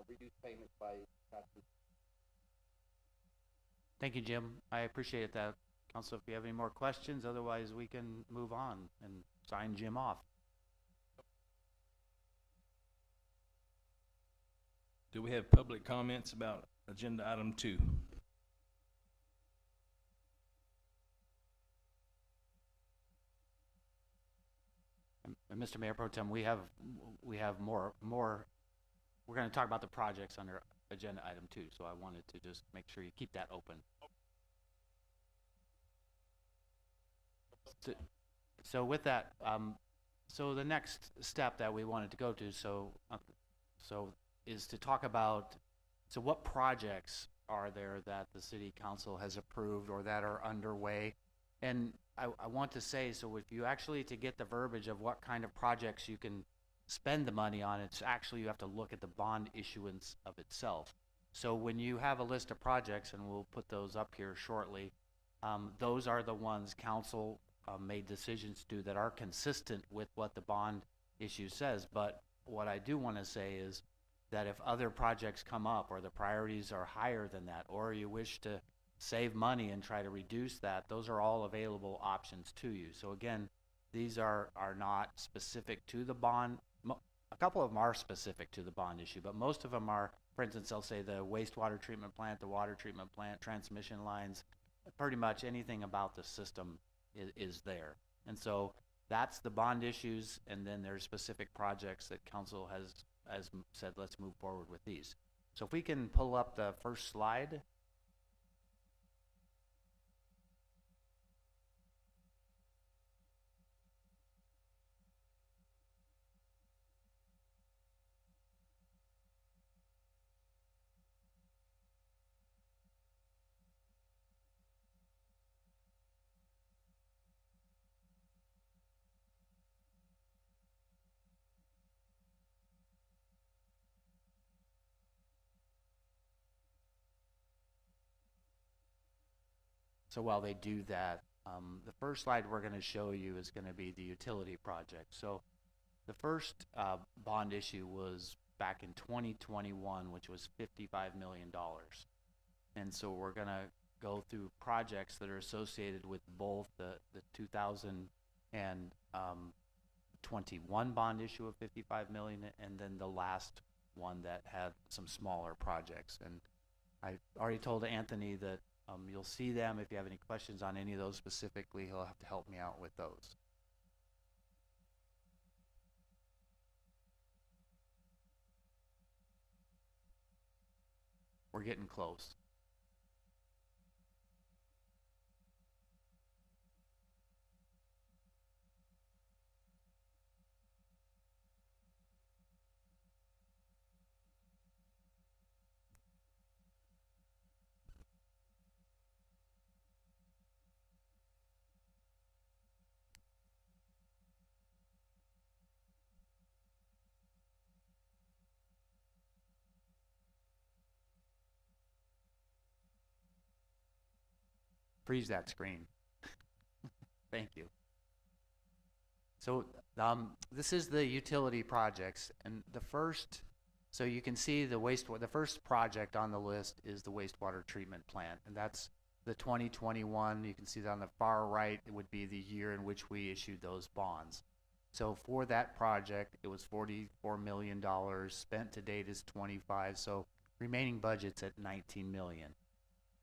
H: reduce payments by taxes.
G: Thank you, Jim. I appreciate that. Council, if you have any more questions, otherwise we can move on and sign Jim off.
A: Do we have public comments about agenda item 2?
G: And Mr. Mayor Pro Tem, we have more, we're gonna talk about the projects under agenda item 2, so I wanted to just make sure you keep that open. So with that, so the next step that we wanted to go to, is to talk about, so what projects are there that the city council has approved or that are underway? And I want to say, so if you actually, to get the verbiage of what kind of projects you can spend the money on, it's actually, you have to look at the bond issuance of itself. So when you have a list of projects, and we'll put those up here shortly, those are the ones council made decisions to that are consistent with what the bond issue says. But what I do want to say is that if other projects come up or the priorities are higher than that, or you wish to save money and try to reduce that, those are all available options to you. So again, these are not specific to the bond. A couple of them are specific to the bond issue, but most of them are, for instance, they'll say the wastewater treatment plant, the water treatment plant, transmission lines, pretty much anything about the system is there. And so that's the bond issues, and then there's specific projects that council has said, let's move forward with these. So if we can pull up the first slide. So while they do that, the first slide we're going to show you is going to be the utility project. So the first bond issue was back in 2021, which was $55 million. And so we're going to go through projects that are associated with both the 2021 bond issue of $55 million and then the last one that had some smaller projects. And I already told Anthony that you'll see them. If you have any questions on any of those specifically, he'll have to help me out with those. We're getting close. freeze that screen. Thank you. So, this is the utility projects, and so you can see the first project on the list is the wastewater treatment plant, and that's the 2021. You can see that on the far right, it would be the year in which we issued those bonds. So for that project, it was $44 million. Spent to date is 25. So remaining budget's at 19 million.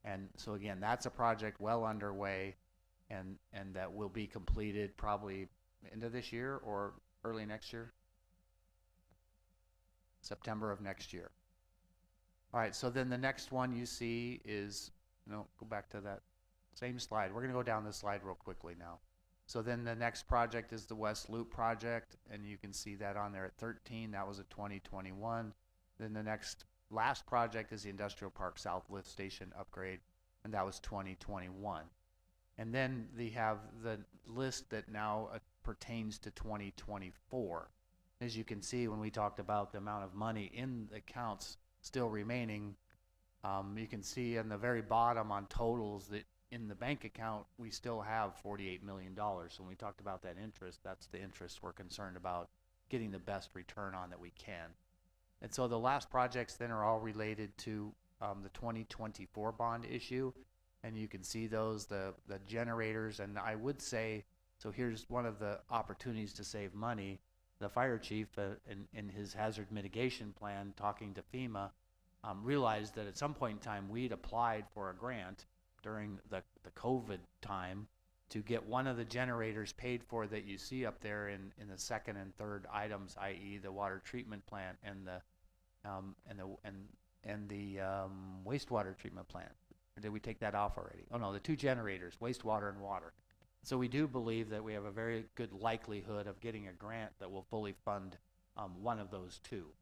G: And so again, that's a project well underway, and that will be completed probably end of this year or early next year. September of next year. All right, so then the next one you see is, no, go back to that same slide. We're gonna go down this slide real quickly now. So then the next project is the West Loop project, and you can see that on there at 13. That was a 2021. Then the last project is the Industrial Park South Lift Station upgrade, and that was 2021. And then they have the list that now pertains to 2024. As you can see, when we talked about the amount of money in the accounts still remaining, you can see in the very bottom on totals that in the bank account, we still have $48 million. So when we talked about that interest, that's the interest we're concerned about getting the best return on that we can. And so the last projects then are all related to the 2024 bond issue. And you can see those, the generators, and I would say, so here's one of the opportunities to save money. The fire chief in his hazard mitigation plan, talking to FEMA, realized that at some point in time we'd applied for a grant during the COVID time to get one of the generators paid for that you see up there in the second and third items, i.e. the water treatment plant and the wastewater treatment plant. Or did we take that off already? Oh no, the two generators, wastewater and water. So we do believe that we have a very good likelihood of getting a grant that will fully fund one of those two.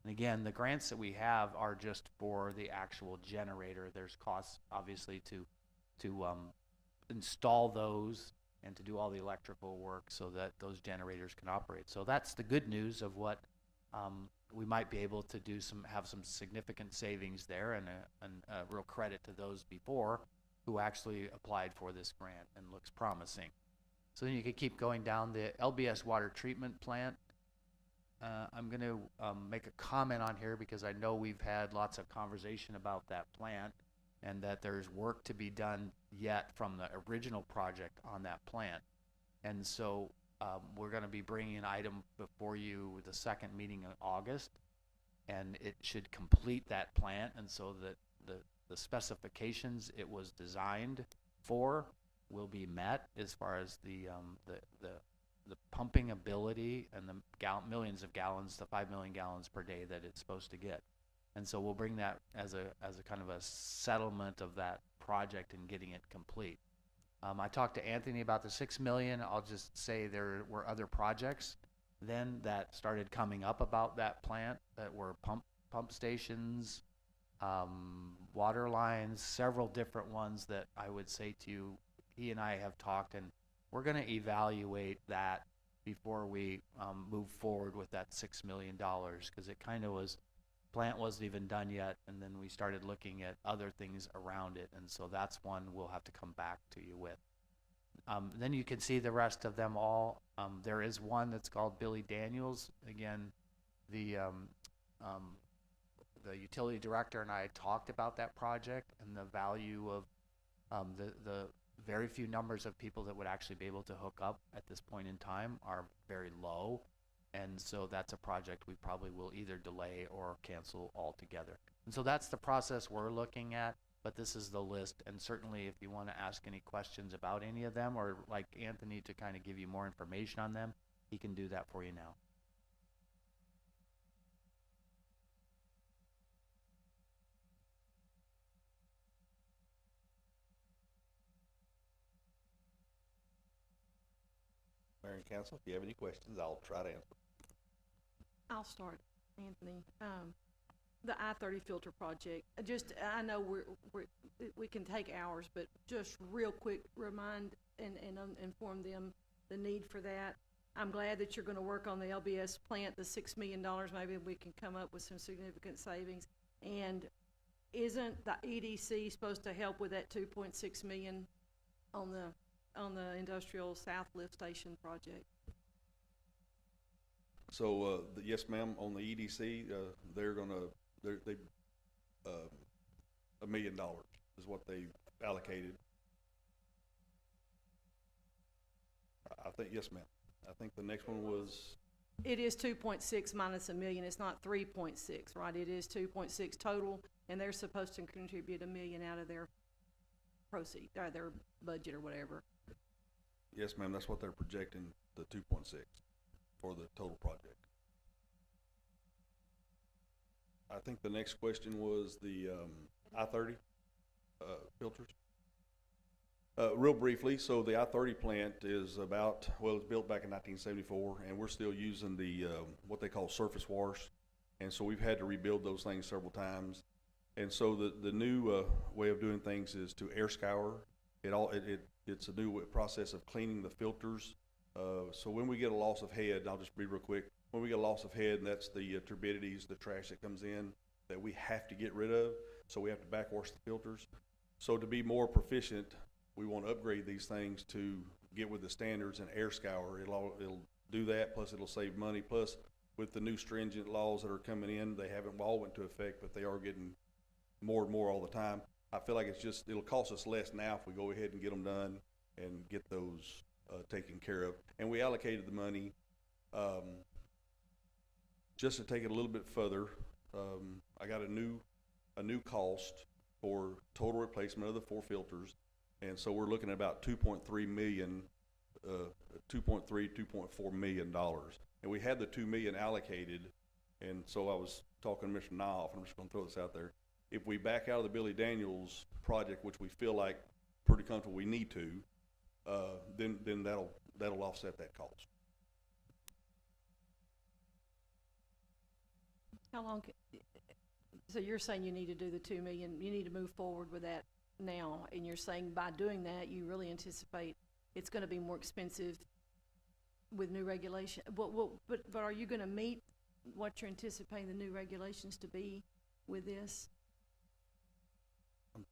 G: And again, the grants that we have are just for the actual generator. There's costs, obviously, to install those and to do all the electrical work so that those generators can operate. So that's the good news of what we might be able to do, have some significant savings there, and a real credit to those before who actually applied for this grant, and looks promising. So then you could keep going down the LBS water treatment plant. I'm going to make a comment on here because I know we've had lots of conversation about that plant and that there's work to be done yet from the original project on that plant. And so we're going to be bringing an item before you with the second meeting in August, and it should complete that plant, and so that the specifications it was designed for will be met as far as the pumping ability and the millions of gallons, the 5 million gallons per day that it's supposed to get. And so we'll bring that as a kind of a settlement of that project and getting it complete. I talked to Anthony about the 6 million. I'll just say there were other projects then that started coming up about that plant that were pump stations, water lines, several different ones that I would say to you, he and I have talked, and we're going to evaluate that before we move forward with that $6 million, because it kind of was, plant wasn't even done yet, and then we started looking at other things around it, and so that's one we'll have to come back to you with. Then you can see the rest of them all. There is one that's called Billy Daniels. Again, the utility director and I talked about that project and the value of the very few numbers of people that would actually be able to hook up at this point in time are very low. And so that's a project we probably will either delay or cancel altogether. And so that's the process we're looking at, but this is the list. And certainly if you want to ask any questions about any of them, or like Anthony to kind of give you more information on them, he can do that for you now.
I: Mayor and council, if you have any questions, I'll try to answer.
B: I'll start, Anthony. The I-30 filter project, I know we can take hours, but just real quick, remind and inform them the need for that. I'm glad that you're gonna work on the LBS plant, the $6 million, maybe we can come up with some significant savings. And isn't the EDC supposed to help with that $2.6 million on the industrial south lift station project?
I: So, yes, ma'am, on the EDC, they're gonna, they, $1 million is what they allocated. I think, yes, ma'am. I think the next one was,
B: It is 2.6 minus $1 million, it's not 3.6, right? It is 2.6 total, and they're supposed to contribute $1 million out of their proceed, or their budget or whatever.
I: yes, ma'am, that's what they're projecting, the 2.6 for the total project. I think the next question was the, I-30, filters. Real briefly, so the I-30 plant is about, well, it was built back in 1974, and we're still using the, what they call surface wash. And so we've had to rebuild those things several times. And so the new, way of doing things is to air scour. It's a new process of cleaning the filters. So when we get a loss of head, I'll just be real quick, when we get a loss of head, and that's the turbidities, the trash that comes in, that we have to get rid of, so we have to backwash the filters. So to be more proficient, we want to upgrade these things to get with the standards and air scour. It'll do that, plus it'll save money, plus with the new stringent laws that are coming in, they haven't all went into effect, but they are getting more and more all the time. I feel like it'll cost us less now if we go ahead and get them done and get those taken care of. And we allocated the money, just to take it a little bit further. I got a new cost for total replacement of the 4 filters. And so we're looking at about $2.4 million. And we had the $2 million allocated. And so I was talking to Mr. Nioff, and I'm just gonna throw this out there. If we back out of the Billy Daniels project, which we feel like pretty comfortable we need to, then that'll offset that cost.
B: How long, so you're saying you need to do the 2 million, you need to move forward with that now, and you're saying by doing that, you really anticipate it's gonna be more expensive with new regulation? But are you gonna meet what you're anticipating the new regulations to be with this?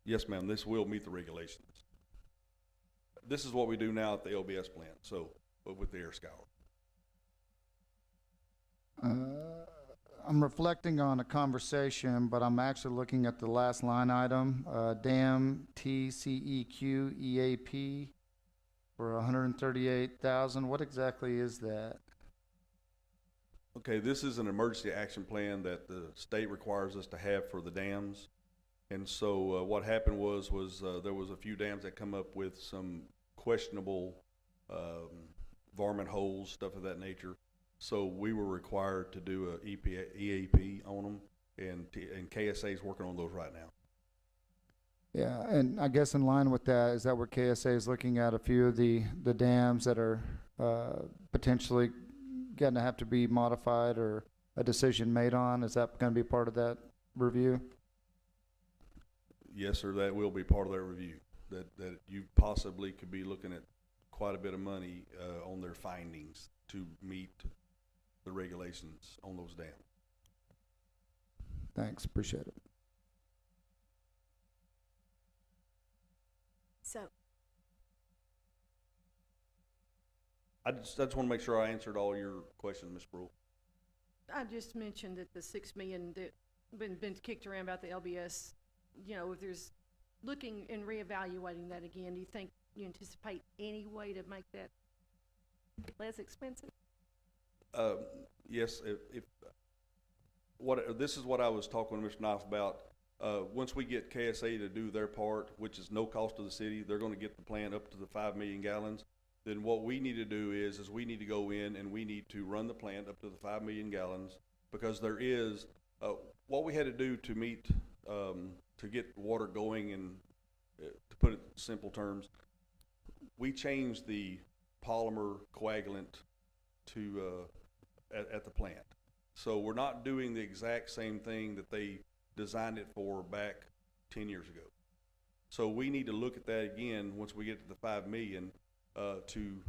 I: Yes, ma'am, this will meet the regulations. This is what we do now at the LBS plant, so, but with the air scour.
E: I'm reflecting on a conversation, but I'm actually looking at the last line item, DAM TCEQ EAP for 138,000. What exactly is that?
I: Okay, this is an emergency action plan that the state requires us to have for the dams. And so what happened was there was a few dams that come up with some questionable varmint holes, stuff of that nature. So we were required to do a EAP on them, and KSA is working on those right now.
E: Yeah, and I guess in line with that, is that where KSA is looking at a few of the dams that are potentially going to have to be modified or a decision made on? Is that going to be part of that review?
I: Yes, sir, that will be part of their review, that you possibly could be looking at quite a bit of money on their findings to meet the regulations on those dams.
E: Thanks, appreciate it.
F: So,
I: I just want to make sure I answered all your questions, Ms. Brule.
B: I just mentioned that the 6 million that been kicked around about the LBS, you know, if there's looking and reevaluating that again, do you think you anticipate any way to make that less expensive?
I: Yes, this is what I was talking with Mr. Knife about. Once we get KSA to do their part, which is no cost to the city, they're going to get the plant up to the 5 million gallons. Then what we need to do is we need to go in and we need to run the plant up to the 5 million gallons, because there is what we had to do to meet to get water going, and to put it in simple terms, we changed the polymer coagulant to at the plant. So we're not doing the exact same thing that they designed it for back 10 years ago. So we need to look at that again once we get to the 5 million to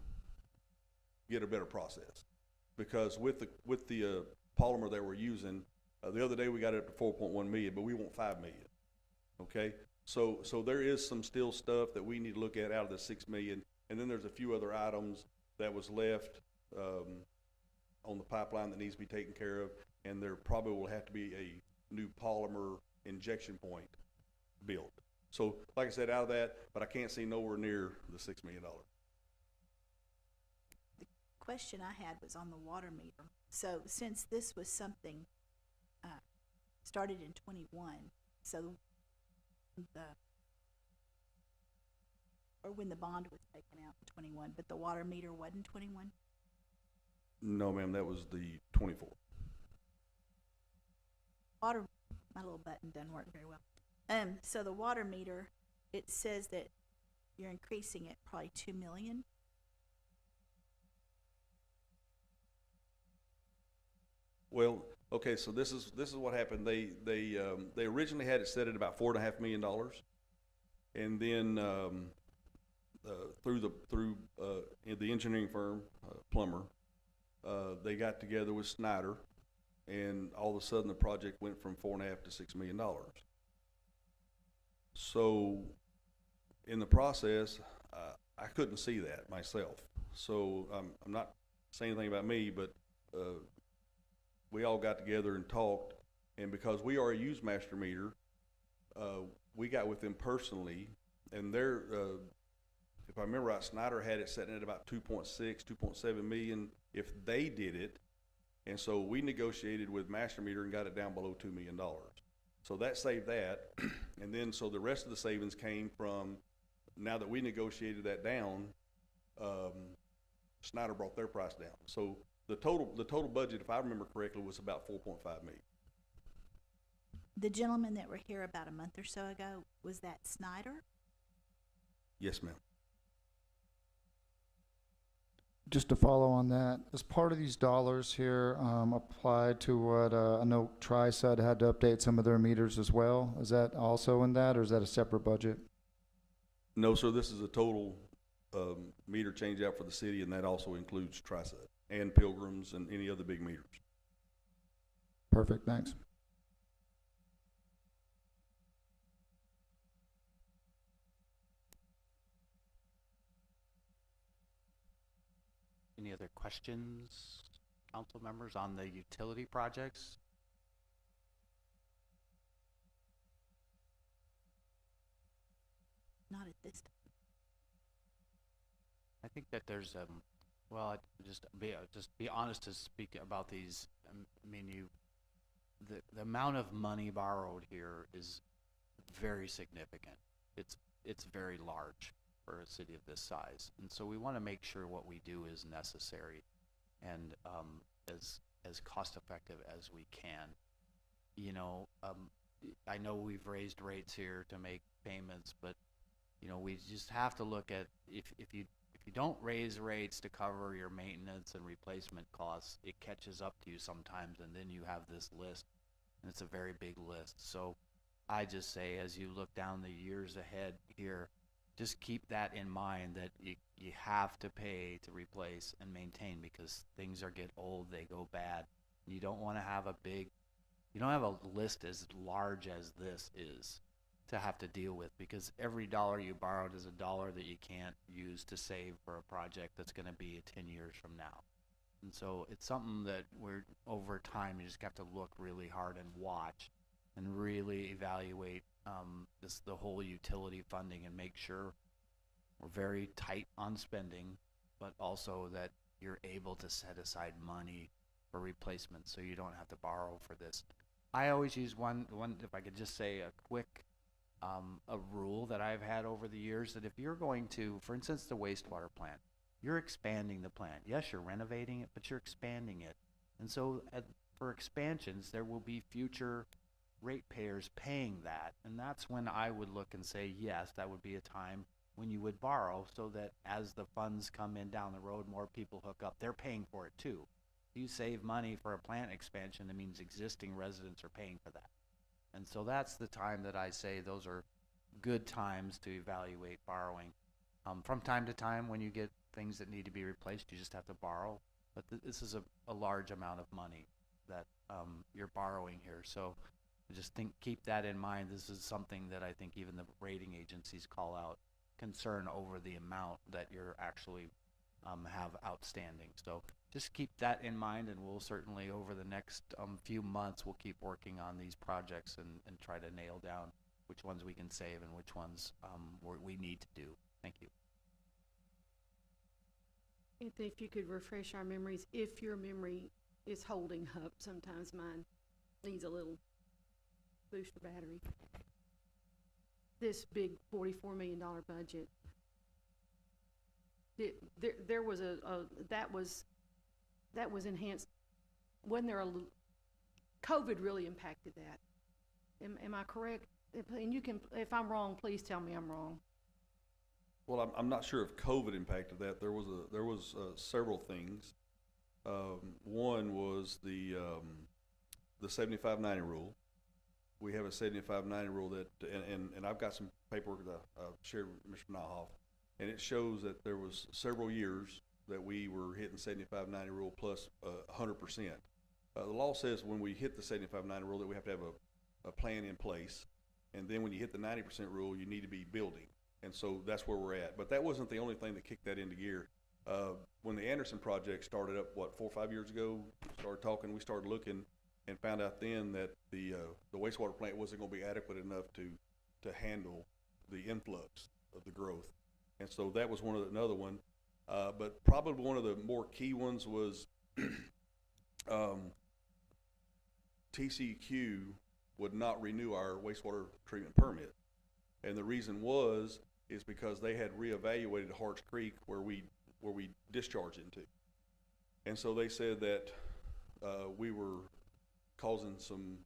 I: get a better process. Because with the polymer that we're using, the other day we got it up to 4.1 million, but we want 5 million. Okay, So there is some still stuff that we need to look at out of the 6 million. And then there's a few other items that was left, on the pipeline that needs to be taken care of. And there probably will have to be a new polymer injection point built. So, like I said, out of that, but I can't see nowhere near the $6 million.
F: Question I had was on the water meter. So since this was something, started in 21, so or when the bond was taken out in 21, but the water meter wasn't 21?
I: No, ma'am, that was the 24.
F: Water, my little button doesn't work very well. So the water meter, it says that you're increasing it probably 2 million.
I: Well, okay, so this is what happened. They originally had it set at about $4.5 million, and then through the engineering firm, Plummer, they got together with Snyder, and all of a sudden the project went from $4.5 to $6 million. So in the process, I couldn't see that myself. So I'm not saying anything about me, but we all got together and talked, and because we are a use master meter, we got with them personally, and they're, if I remember right, Snyder had it setting at about 2.6, 2.7 million if they did it, and so we negotiated with master meter and got it down below $2 million. So that saved that, and then so the rest of the savings came from, now that we negotiated that down, Snyder brought their price down. So the total budget, if I remember correctly, was about 4.5 million.
F: The gentleman that were here about a month or so ago, was that Snyder?
I: Yes, ma'am.
E: Just to follow on that, as part of these dollars here, applied to what, I know TriSud had to update some of their meters as well. Is that also in that, or is that a separate budget?
I: No, sir, this is a total meter change out for the city, and that also includes TriSud and Pilgrims and any other big meters.
E: Perfect, thanks.
G: Any other questions, council members, on the utility projects?
F: Not at this time.
G: I think that there's, well, I'd just be honest to speak about these. I mean, the amount of money borrowed here is very significant. It's very large for a city of this size, and so we want to make sure what we do is necessary and as cost effective as we can. You know, I know we've raised rates here to make payments, but you know, we just have to look at if you don't raise rates to cover your maintenance and replacement costs, it catches up to you sometimes, and then you have this list, and it's a very big list. So I just say, as you look down the years ahead here, just keep that in mind, that you have to pay to replace and maintain, because things get old, they go bad. You don't want to have you don't have a list as large as this is to have to deal with, because every dollar you borrowed is a dollar that you can't use to save for a project that's going to be 10 years from now. And so it's something that over time, you just have to look really hard and watch and really evaluate the whole utility funding, and make sure we're very tight on spending, but also that you're able to set aside money for replacement so you don't have to borrow for this. I always use one, if I could just say a quick a rule that I've had over the years, that if you're going to, for instance, the wastewater plant, you're expanding the plant. Yes, you're renovating it, but you're expanding it. And so for expansions, there will be future ratepayers paying that. And that's when I would look and say, yes, that would be a time when you would borrow, so that as the funds come in down the road, more people hook up, they're paying for it too. If you save money for a plant expansion, that means existing residents are paying for that. And so that's the time that I say those are good times to evaluate borrowing. From time to time, when you get things that need to be replaced, you just have to borrow. But this is a large amount of money that you're borrowing here. So just keep that in mind. This is something that I think even the rating agencies call out concern over the amount that you're actually have outstanding. So just keep that in mind, and we'll certainly over the next few months we'll keep working on these projects and try to nail down which ones we can save and which ones we need to do. Thank you.
J: Anthony, if you could refresh our memories, if your memory is holding up, sometimes mine needs a little booster battery. This big $44 million budget, there was that was enhanced. Wasn't there COVID really impacted that? Am I correct? And you can, if I'm wrong, please tell me I'm wrong.
I: Well, I'm not sure if COVID impacted that. There was several things. One was the 75/90 rule. We have a 75/90 rule that, and I've got some paperwork that I shared with Mr. Nyhoff, and it shows that there was several years that we were hitting 75/90 rule plus 100%. The law says when we hit the 75/90 rule that we have to have a plan in place, and then when you hit the 90% rule, you need to be building. And so that's where we're at. But that wasn't the only thing that kicked that into gear. When the Anderson project started up, 4 or 5 years ago, we started looking and found out then that the wastewater plant wasn't going to be adequate enough to handle the influx of the growth. And so that was another one. But probably one of the more key ones was TCEQ would not renew our wastewater treatment permit. And the reason is because they had reevaluated Harts Creek where we discharge into. And so they said that we were causing some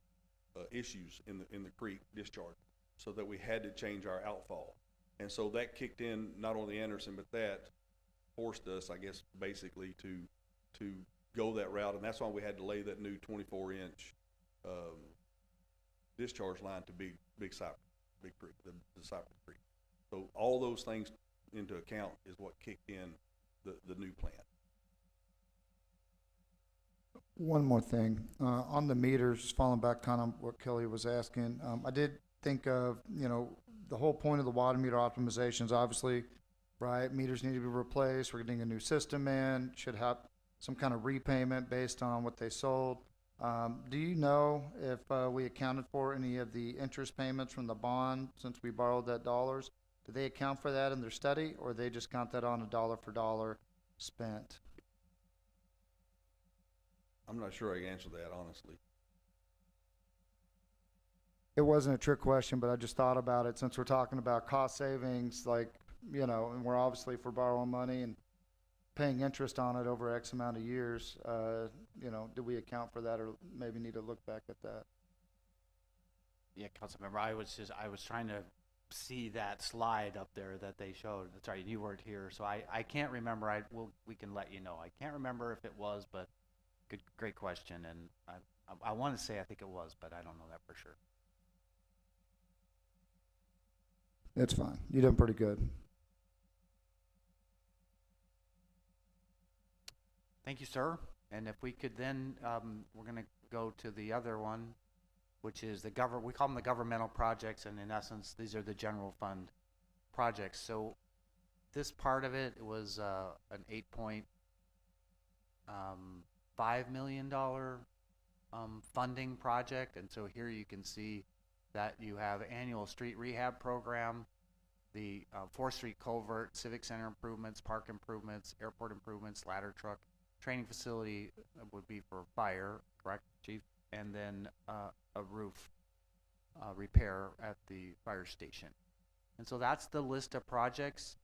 I: issues in the creek discharge, so that we had to change our outfall. And so that kicked in not only Anderson, but that forced us, I guess, basically to go that route. And that's why we had to lay that new 24-inch discharge line to Big Creek, the Cypress Creek. So all those things into account is what kicked in the new plan.
E: One more thing, on the meters, falling back kind of what Kelly was asking, I did think of, the whole point of the water meter optimization is obviously, right, meters need to be replaced, we're getting a new system in, should have some kind of repayment based on what they sold. Do you know if we accounted for any of the interest payments from the bond since we borrowed that dollars? Did they account for that in their study, or they just count that on a dollar for dollar spent?
I: I'm not sure I can answer that, honestly.
E: It wasn't a trick question, but I just thought about it since we're talking about cost savings, and we're obviously, if we're borrowing money and paying interest on it over X amount of years, do we account for that, or maybe need to look back at that?
G: Yeah, Councilmember, I was trying to see that slide up there that they showed. That's right, you weren't here, so I can't remember. We can let you know. I can't remember if it was, but great question, and I want to say I think it was, but I don't know that for sure.
E: It's fine. You done pretty good.
G: Thank you, sir. And if we could then, we're going to go to the other one, which is we call them the governmental projects, and in essence, these are the general fund projects. So this part of it was an $8.5 million funding project. And so here you can see that you have annual street rehab program, the 4th Street culvert, civic center improvements, park improvements, airport improvements, ladder truck, training facility would be for fire, correct, Chief? And then a roof repair at the fire station. And so that's the list of projects.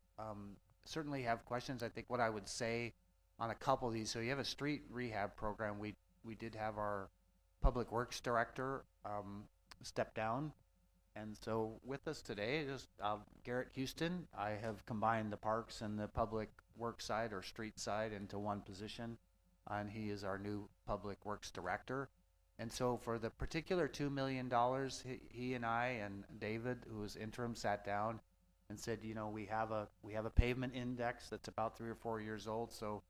G: Certainly have questions. I think what I would say on a couple of these, so you have a street rehab program. We did have our public works director step down. And so with us today is Garrett Houston. I have combined the parks and the public works side or street side into one position, and he is our new public works director. And so for the particular $2 million, he and I and David, who was interim, sat down and said, we have a pavement index that's about 3 or 4 years old. So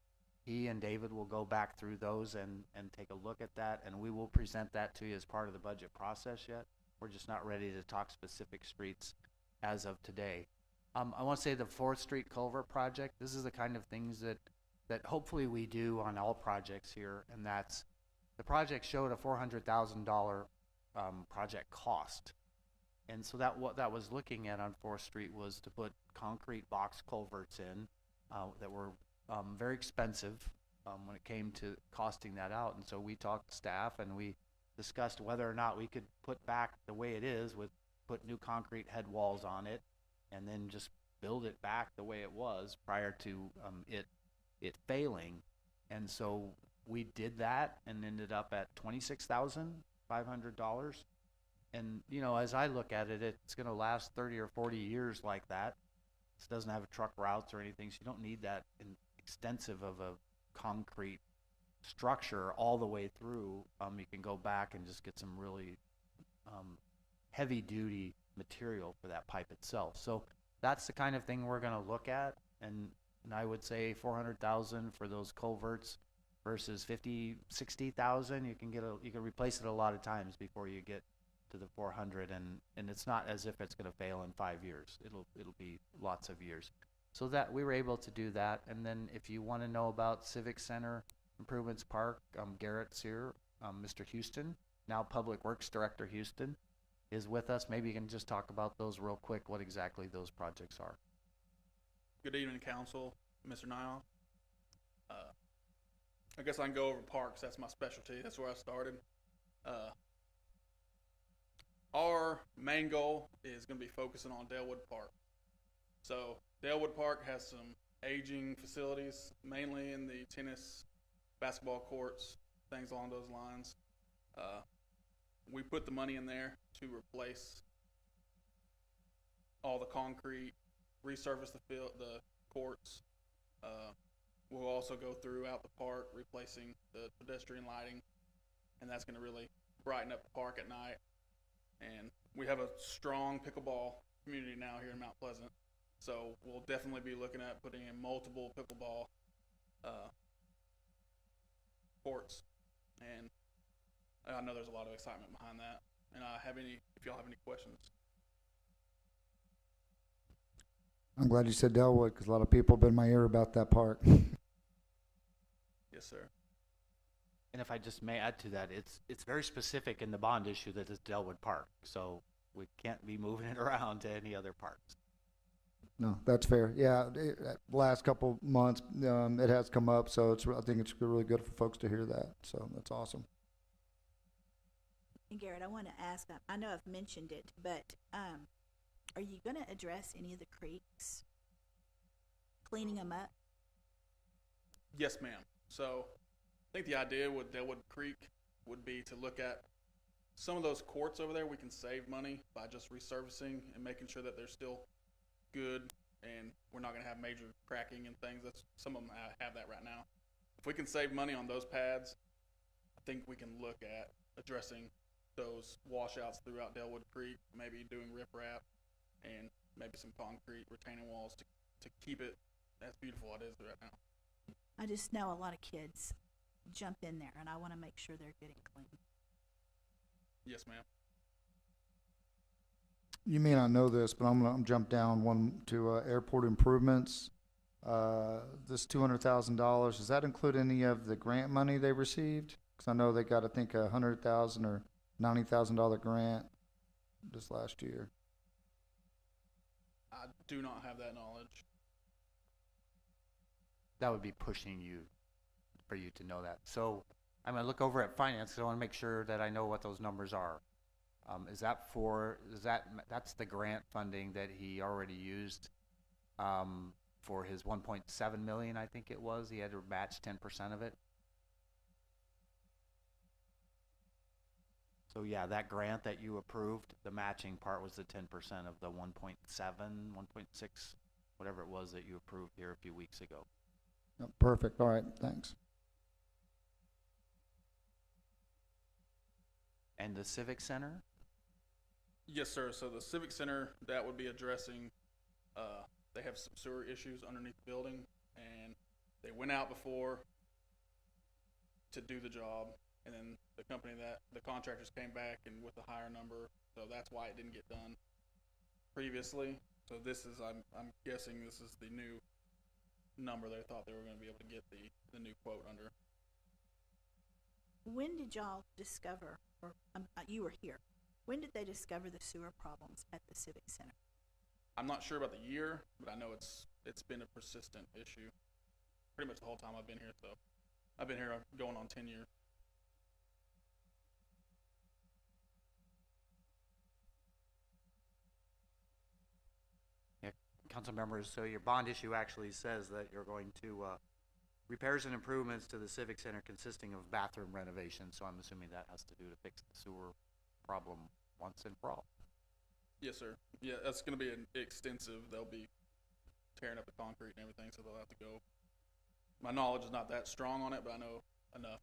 G: he and David will go back through those and take a look at that, and we will present that to you as part of the budget process yet. We're just not ready to talk specific streets as of today. I want to say the 4th Street Culvert project, this is the kind of things that hopefully we do on all projects here, and that's, the project showed a $400,000 project cost. And so what that was looking at on 4th Street was to put concrete box culverts in that were very expensive when it came to costing that out. And so we talked to staff and we discussed whether or not we could put back the way it is, with put new concrete head walls on it, and then just build it back the way it was prior to it failing. And so we did that and ended up at $26,500. And, you know, as I look at it, it's going to last 30 or 40 years like that. This doesn't have a truck routes or anything, so you don't need that extensive of a concrete structure all the way through. You can go back and just get some really heavy-duty material for that pipe itself. So that's the kind of thing we're going to look at, and I would say $400,000 for those culverts versus $50,000, $60,000. You can replace it a lot of times before you get to the 400, and it's not as if it's going to fail in 5 years. It'll be lots of years. So that we were able to do that. And then if you want to know about Civic Center Improvements Park, Garrett's here, Mr. Houston, now Public Works Director Houston, is with us. Maybe you can just talk about those real quick, what exactly those projects are.
K: Good evening, Council, Mr. Nyhoff. I guess I can go over parks. That's my specialty. That's where I started. Our main goal is going to be focusing on Dalewood Park. So Dalewood Park has some aging facilities, mainly in the tennis, basketball courts, things along those lines. We put the money in there to replace all the concrete, resurface the courts. We'll also go throughout the park, replacing the pedestrian lighting, and that's going to really brighten up the park at night. And we have a strong pickleball community now here in Mount Pleasant, so we'll definitely be looking at putting in multiple pickleball courts, and I know there's a lot of excitement behind that. And if y'all have any questions.
E: I'm glad you said Delwood, because a lot of people have been in my ear about that park.
K: Yes, sir.
G: And if I just may add to that, it's very specific in the bond issue that it's Dalewood Park, so we can't be moving it around to any other parks.
E: No, that's fair. Yeah, last couple months, it has come up, so I think it's really good for folks to hear that. So that's awesome.
F: And Garrett, I want to ask, I know I've mentioned it, but are you going to address any of the creeks, cleaning them up?
K: Yes, ma'am. So I think the idea with Dalewood Creek would be to look at some of those courts over there. We can save money by just resurfacing and making sure that they're still good, and we're not going to have major cracking and things. Some of them have that right now. If we can save money on those pads, I think we can look at addressing those washouts throughout Dalewood Creek, maybe doing riprap and maybe some concrete retaining walls to keep it as beautiful as it is right now.
F: I just know a lot of kids jump in there, and I want to make sure they're getting clean.
K: Yes, ma'am.
E: You may not know this, but I'm gonna jump down one to airport improvements. This $200,000, does that include any of the grant money they received? Because I know they got, I think, $100,000 or $90,000 grant this last year.
K: I do not have that knowledge.
G: That would be pushing you, for you to know that. So I'm going to look over at finance, because I want to make sure that I know what those numbers are. That's the grant funding that he already used for his 1.7 million, I think it was. He had to match 10% of it. So yeah, that grant that you approved, the matching part was the 10% of the 1.7, 1.6, whatever it was that you approved here a few weeks ago.
E: Oh, perfect. All right. Thanks.
G: And the Civic Center?
K: Yes, sir. So the Civic Center, that would be addressing, they have some sewer issues underneath the building, and they went out before, to do the job, and then the contractors came back and with a higher number, so that's why it didn't get done previously. So this is, I'm guessing this is the new number they thought they were gonna be able to get the new quote under.
F: When did y'all discover, or you were here, when did they discover the sewer problems at the Civic Center?
K: I'm not sure about the year, but I know it's been a persistent issue pretty much the whole time I've been here. So I've been here going on 10 years.
G: Yeah, council members, so your bond issue actually says that you're going to, repairs and improvements to the Civic Center consisting of bathroom renovations, so I'm assuming that has to do to fix the sewer problem once and for all.
K: Yes, sir. Yeah, that's gonna be an extensive. They'll be tearing up the concrete and everything, so they'll have to go. My knowledge is not that strong on it, but I know enough.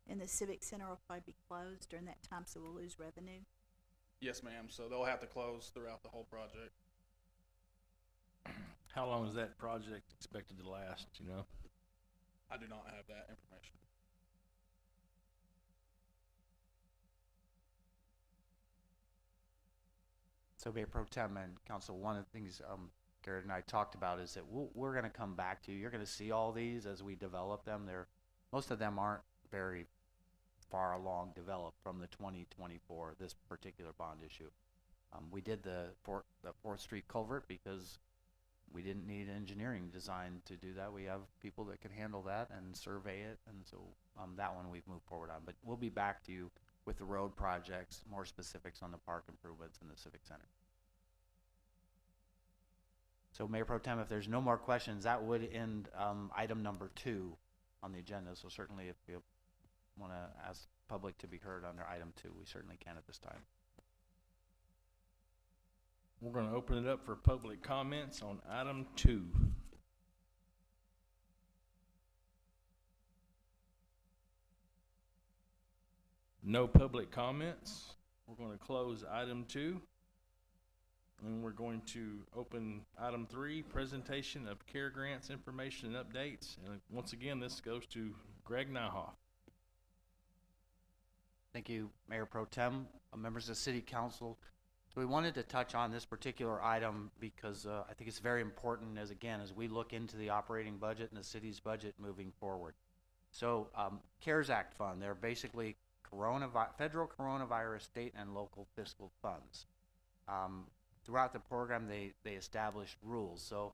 F: And the Civic Center will probably be closed during that time, so we'll lose revenue?
K: Yes, ma'am. So they'll have to close throughout the whole project.
A: How long is that project expected to last, you know?
K: I do not have that information.
G: So Mayor Pro Tem and Council, one of the things Garrett and I talked about is that we're going to come back to you. You're going to see all these as we develop them. Most of them aren't very far along developed from the 2024, this particular bond issue. We did the 4th Street culvert because we didn't need engineering design to do that. We have people that can handle that and survey it, and so that one we've moved forward on. But we'll be back to you with the road projects, more specifics on the park improvements in the Civic Center. So Mayor Pro Tem, if there's no more questions, that would end item number 2 on the agenda. So certainly if you want to ask the public to be heard under item 2, we certainly can at this time.
A: We're gonna open it up for public comments on item 2. No public comments. We're gonna close item 2. And we're going to open item 3, presentation of CARE grants, information and updates. And once again, this goes to Greg Nyhoff.
G: Thank you, Mayor Pro Tem, members of the City Council. So we wanted to touch on this particular item because I think it's very important as we look into the operating budget and the city's budget moving forward. So CARES Act fund, they're basically federal coronavirus, state and local fiscal funds. Throughout the program, they established rules. So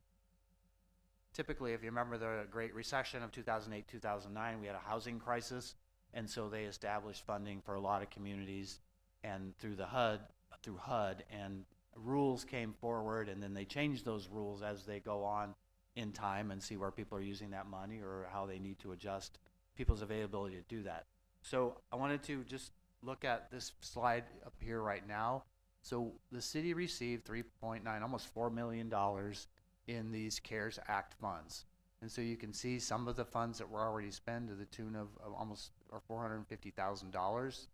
G: typically, if you remember the Great Recession of 2008, 2009, we had a housing crisis. And so they established funding for a lot of communities and through HUD, and rules came forward, and then they changed those rules as they go on in time and see where people are using that money or how they need to adjust people's availability to do that. So I wanted to just look at this slide up here right now. So the city received $3.9, almost $4 million in these CARES Act funds. And so you can see some of the funds that were already spent to the tune of almost $450,000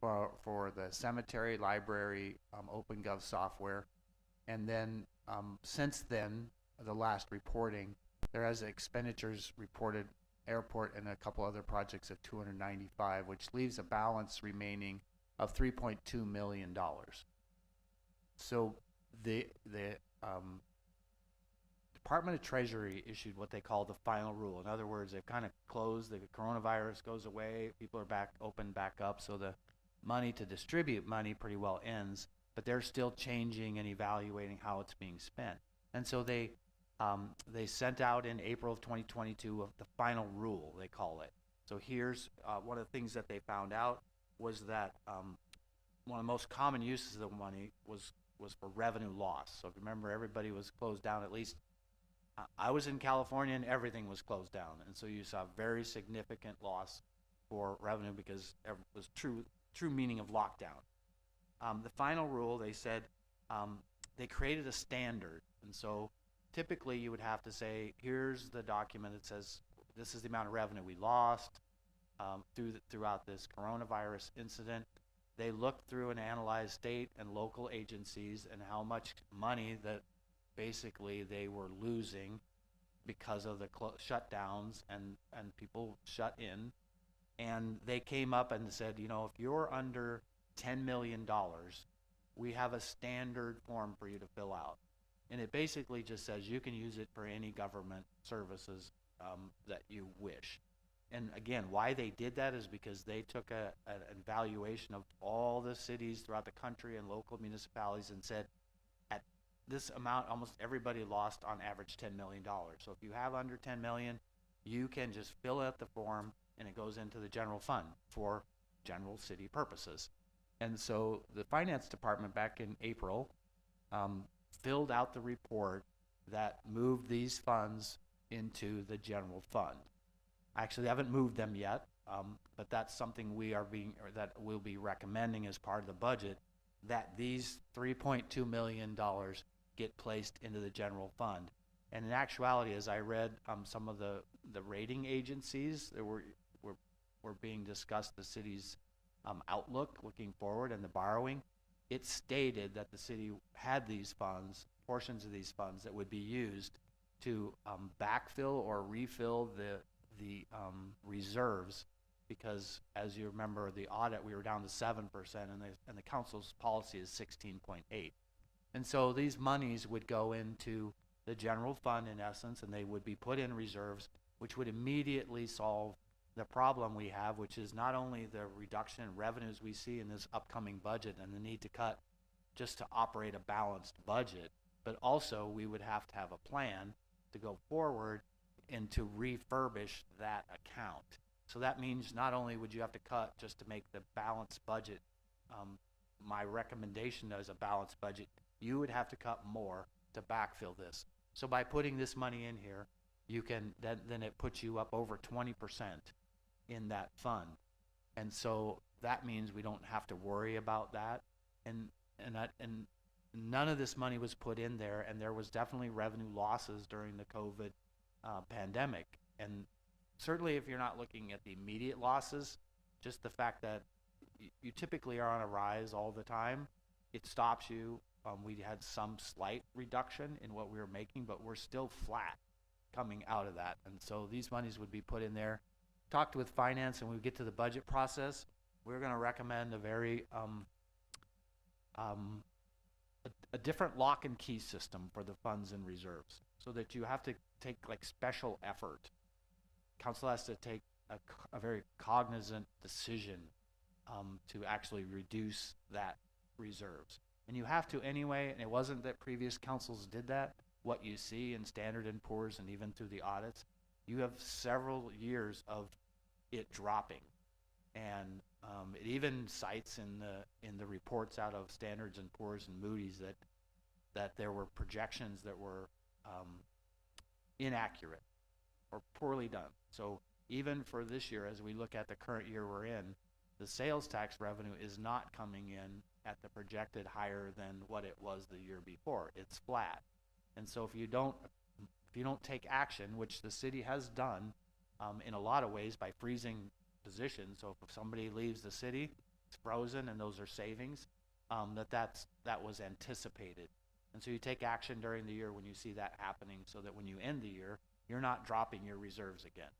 G: for the cemetery, library, OpenGov software. And then since then, the last reporting, there has expenditures reported airport and a couple other projects of 295, which leaves a balance remaining of $3.2 million. So the Department of Treasury issued what they call the final rule. In other words, they've kind of closed, the coronavirus goes away, people are open back up, so the money to distribute money pretty well ends, but they're still changing and evaluating how it's being spent. And so they sent out in April of 2022 the final rule, they call it. So here's one of the things that they found out was that one of the most common uses of the money was for revenue loss. So if you remember, everybody was closed down. At least I was in California and everything was closed down, and so you saw very significant loss for revenue because it was true meaning of lockdown. The final rule, they said, they created a standard, and so typically you would have to say, here's the document that says this is the amount of revenue we lost throughout this coronavirus incident. They looked through and analyzed state and local agencies and how much money that basically they were losing because of the shutdowns and people shut in. And they came up and said, you know, if you're under $10 million, we have a standard form for you to fill out. And it basically just says you can use it for any government services that you wish. And again, why they did that is because they took an evaluation of all the cities throughout the country and local municipalities and said, at this amount, almost everybody lost on average $10 million. So if you have under 10 million, you can just fill out the form and it goes into the general fund for general city purposes. And so the finance department back in April filled out the report that moved these funds into the general fund. Actually, I haven't moved them yet, but that's something that we'll be recommending as part of the budget, that these $3.2 million get placed into the general fund. And in actuality, as I read some of the rating agencies that were being discussed, the city's outlook looking forward and the borrowing, it stated that the city had these funds, portions of these funds that would be used to backfill or refill the reserves, because as you remember, the audit, we were down to 7% and the council's policy is 16.8. And so these monies would go into the general fund in essence, and they would be put in reserves, which would immediately solve the problem we have, which is not only the reduction in revenues we see in this upcoming budget and the need to cut just to operate a balanced budget, but also we would have to have a plan to go forward and to refurbish that account. So that means not only would you have to cut just to make the balanced budget, my recommendation as a balanced budget, you would have to cut more to backfill this. So by putting this money in here, you can, then it puts you up over 20% in that fund. And so that means we don't have to worry about that. And none of this money was put in there, and there was definitely revenue losses during the COVID pandemic. And certainly if you're not looking at the immediate losses, just the fact that you typically are on a rise all the time, it stops you. We had some slight reduction in what we were making, but we're still flat coming out of that. And so these monies would be put in there. Talked with finance, and when we get to the budget process, we're going to recommend a very a different lock and key system for the funds and reserves, so that you have to take like special effort. Council has to take a very cognizant decision to actually reduce that reserves. And you have to anyway, and it wasn't that previous councils did that. What you see in Standard & Poor's and even through the audits, you have several years of it dropping. And it even cites in the reports out of Standards & Poor's and Moody's that there were projections that were inaccurate or poorly done. So even for this year, as we look at the current year we're in, the sales tax revenue is not coming in at the projected higher than what it was the year before. It's flat. And so if you don't take action, which the city has done in a lot of ways by freezing positions, so if somebody leaves the city, it's frozen and those are savings, that was anticipated. And so you take action during the year when you see that happening, so that when you end the year, you're not dropping your reserves again.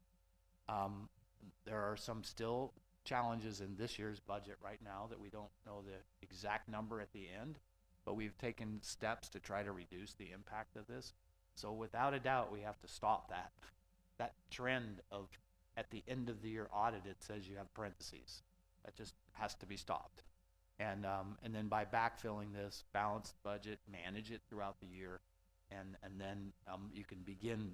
G: There are some still challenges in this year's budget right now that we don't know the exact number at the end, but we've taken steps to try to reduce the impact of this. So without a doubt, we have to stop that trend of at the end of the year audit, it says you have parentheses. That just has to be stopped. And then by backfilling this balanced budget, manage it throughout the year, and then you can begin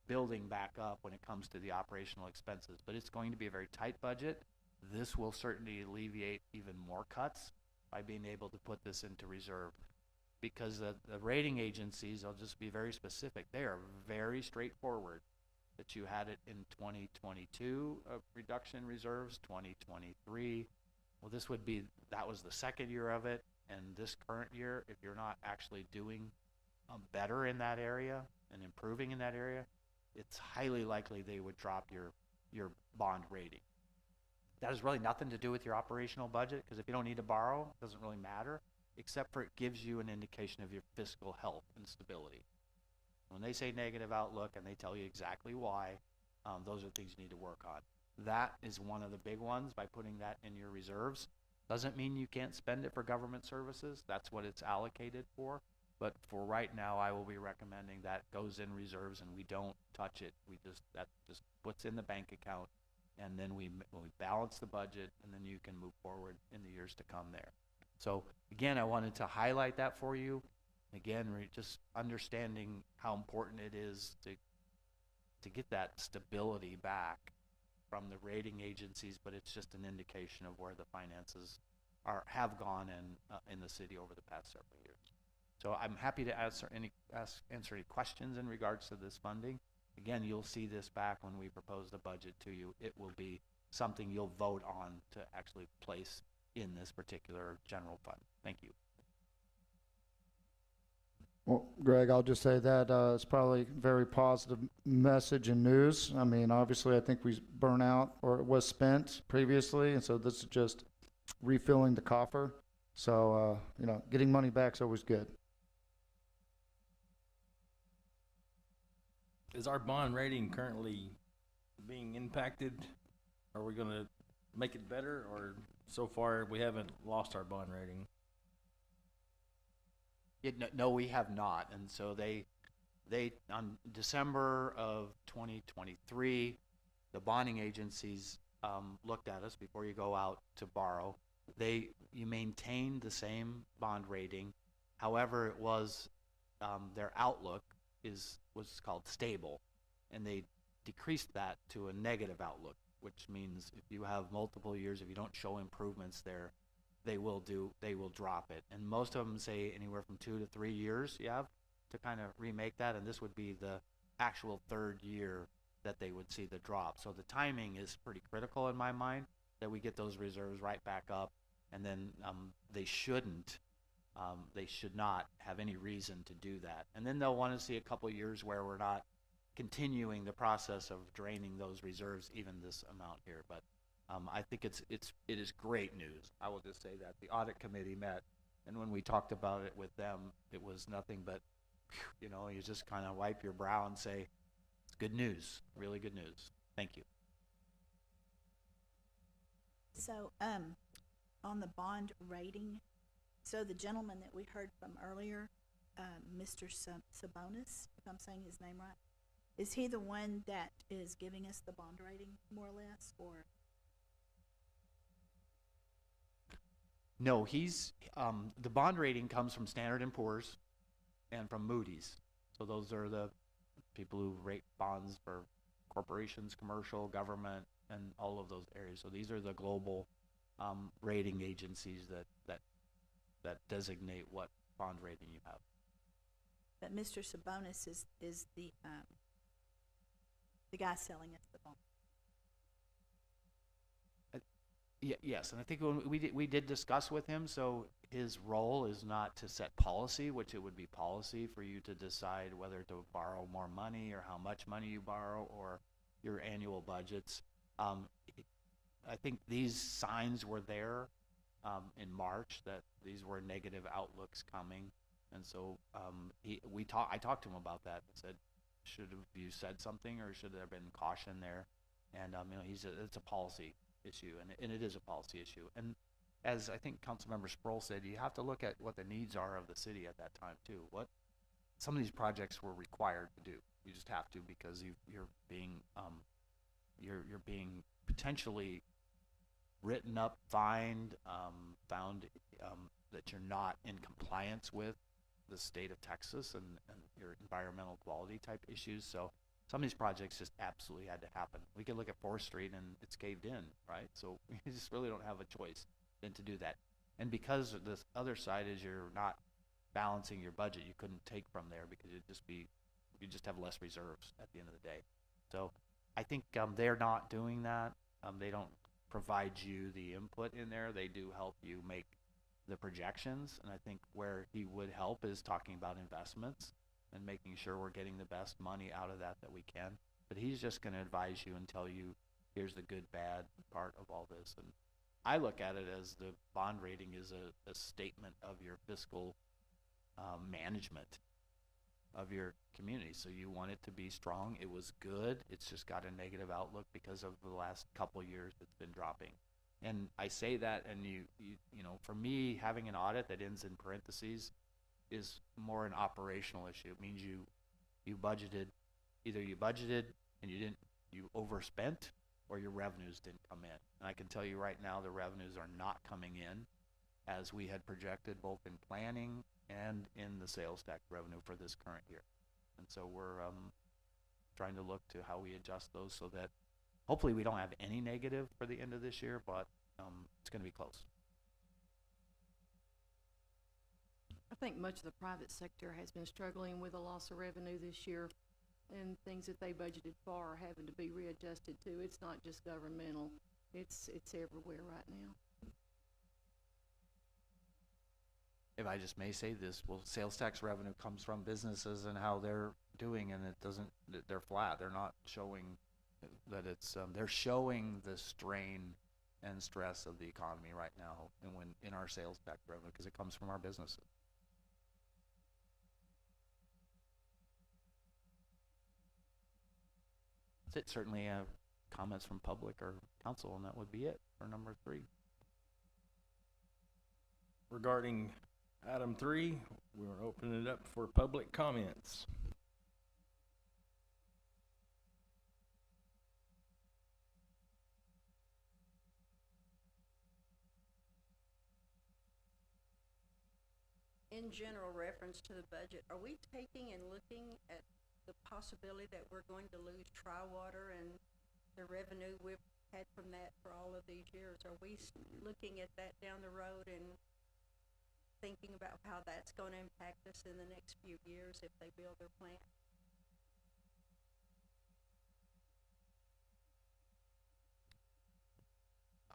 G: building back up when it comes to the operational expenses. But it's going to be a very tight budget. This will certainly alleviate even more cuts by being able to put this into reserve, because the rating agencies, I'll just be very specific, they are very straightforward. That you had it in 2022, a reduction in reserves, 2023. Well, that was the second year of it, and this current year, if you're not actually doing better in that area and improving in that area, it's highly likely they would drop your bond rating. That has really nothing to do with your operational budget, because if you don't need to borrow, it doesn't really matter, except for it gives you an indication of your fiscal health and stability. When they say negative outlook and they tell you exactly why, those are things you need to work on. That is one of the big ones. By putting that in your reserves, doesn't mean you can't spend it for government services. That's what it's allocated for. But for right now, I will be recommending that goes in reserves and we don't touch it. That just puts in the bank account, and then we balance the budget, and then you can move forward in the years to come there. So again, I wanted to highlight that for you. Again, just understanding how important it is to get that stability back from the rating agencies, but it's just an indication of where the finances have gone in the city over the past several years. So I'm happy to answer any questions in regards to this funding. Again, you'll see this back when we propose the budget to you. It will be something you'll vote on to actually place in this particular general fund. Thank you.
E: Well, Greg, I'll just say that it's probably a very positive message and news. I mean, obviously, I think we burn out or it was spent previously, and so this is just refilling the coffer. So, getting money back is always good.
A: Is our bond rating currently being impacted? Are we gonna make it better, or so far we haven't lost our bond rating?
G: No, we have not. And so they on December of 2023, the bonding agencies looked at us before you go out to borrow. You maintained the same bond rating. However, it was their outlook was called stable, and they decreased that to a negative outlook, which means if you have multiple years, if you don't show improvements there, they will drop it. And most of them say anywhere from 2 to 3 years you have to kind of remake that, and this would be the actual third year that they would see the drop. So the timing is pretty critical in my mind, that we get those reserves right back up, and then they should not have any reason to do that. And then they'll want to see a couple years where we're not continuing the process of draining those reserves, even this amount here. But I think it is great news. I will just say that the audit committee met, and when we talked about it with them, it was nothing but, you just kind of wipe your brow and say, it's good news, really good news. Thank you.
F: So, on the bond rating, so the gentleman that we heard from earlier, Mr. Sabonis, if I'm saying his name right, is he the one that is giving us the bond rating, more or less, or?
G: No, he's the bond rating comes from Standard & Poor's and from Moody's. So those are the people who rate bonds for corporations, commercial, government, and all of those areas. So these are the global rating agencies that designate what bond rating you have.
F: But Mr. Sabonis is the guy selling us the bond.
G: Yes, and I think when we did discuss with him, so his role is not to set policy, which it would be policy for you to decide whether to borrow more money or how much money you borrow or your annual budgets. I think these signs were there in March that these were negative outlooks coming, and so I talked to him about that and said, should have you said something, or should there have been caution there? And it's a policy issue, and it is a policy issue. And as I think Councilmember Sproul said, you have to look at what the needs are of the city at that time too. What some of these projects were required to do. You just have to, because you're being potentially written up, fined, found that you're not in compliance with the state of Texas and your environmental quality type issues. So some of these projects just absolutely had to happen. We could look at 4th Street and it's caved in, right? So you just really don't have a choice than to do that. And because this other side is you're not balancing your budget, you couldn't take from there because you just have less reserves at the end of the day. So I think they're not doing that. They don't provide you the input in there. They do help you make the projections. And I think where he would help is talking about investments and making sure we're getting the best money out of that we can. But he's just going to advise you and tell you, here's the good, bad part of all this. And I look at it as the bond rating is a statement of your fiscal management. of your community. So you want it to be strong. It was good. It's just got a negative outlook because of the last couple of years it's been dropping. And I say that, and you know, for me, having an audit that ends in parentheses is more an operational issue. It means you budgeted, either you budgeted and you overspent, or your revenues didn't come in. And I can tell you right now, the revenues are not coming in as we had projected, both in planning and in the sales tax revenue for this current year. And so we're trying to look to how we adjust those so that hopefully we don't have any negative for the end of this year, but it's going to be close.
J: I think much of the private sector has been struggling with a loss of revenue this year, and things that they budgeted for are having to be readjusted too. It's not just governmental, it's everywhere right now.
G: If I just may say this, well, sales tax revenue comes from businesses and how they're doing, and it doesn't, they're flat. They're not showing that it's, they're showing the strain and stress of the economy right now, and when in our sales tax revenue, because it comes from our businesses. That's it. Certainly comments from public or council, and that would be it for number 3.
A: Regarding item 3, we're opening it up for public comments.
D: In general reference to the budget, are we taking and looking at the possibility that we're going to lose Tri-Water and the revenue we've had from that for all of these years? Are we looking at that down the road and thinking about how that's going to impact us in the next few years if they build their plant?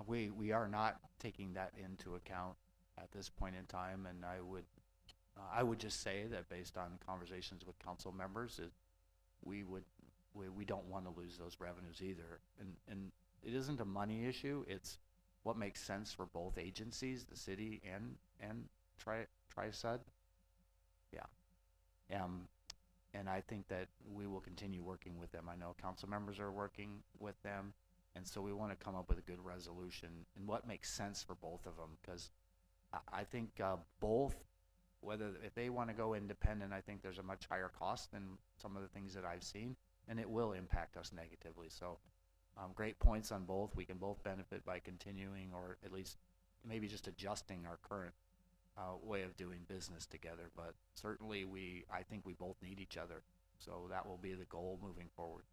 G: We are not taking that into account at this point in time, and I would just say that based on conversations with council members, we don't want to lose those revenues either. And it isn't a money issue. It's what makes sense for both agencies, the city and Tri-Sud. Yeah. And I think that we will continue working with them. I know council members are working with them, and so we want to come up with a good resolution and what makes sense for both of them, because I think both, if they want to go independent, I think there's a much higher cost than some of the things that I've seen, and it will impact us negatively. So great points on both. We can both benefit by continuing, or at least maybe just adjusting our current way of doing business together. But certainly I think we both need each other. So that will be the goal moving forward.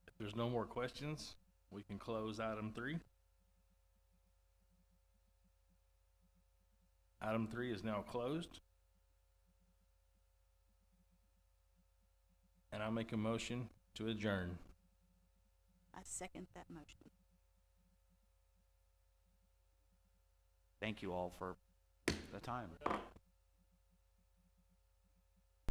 A: If there's no more questions, we can close item 3. Item 3 is now closed. And I'll make a motion to adjourn.
F: I second that motion.
G: Thank you all for the time.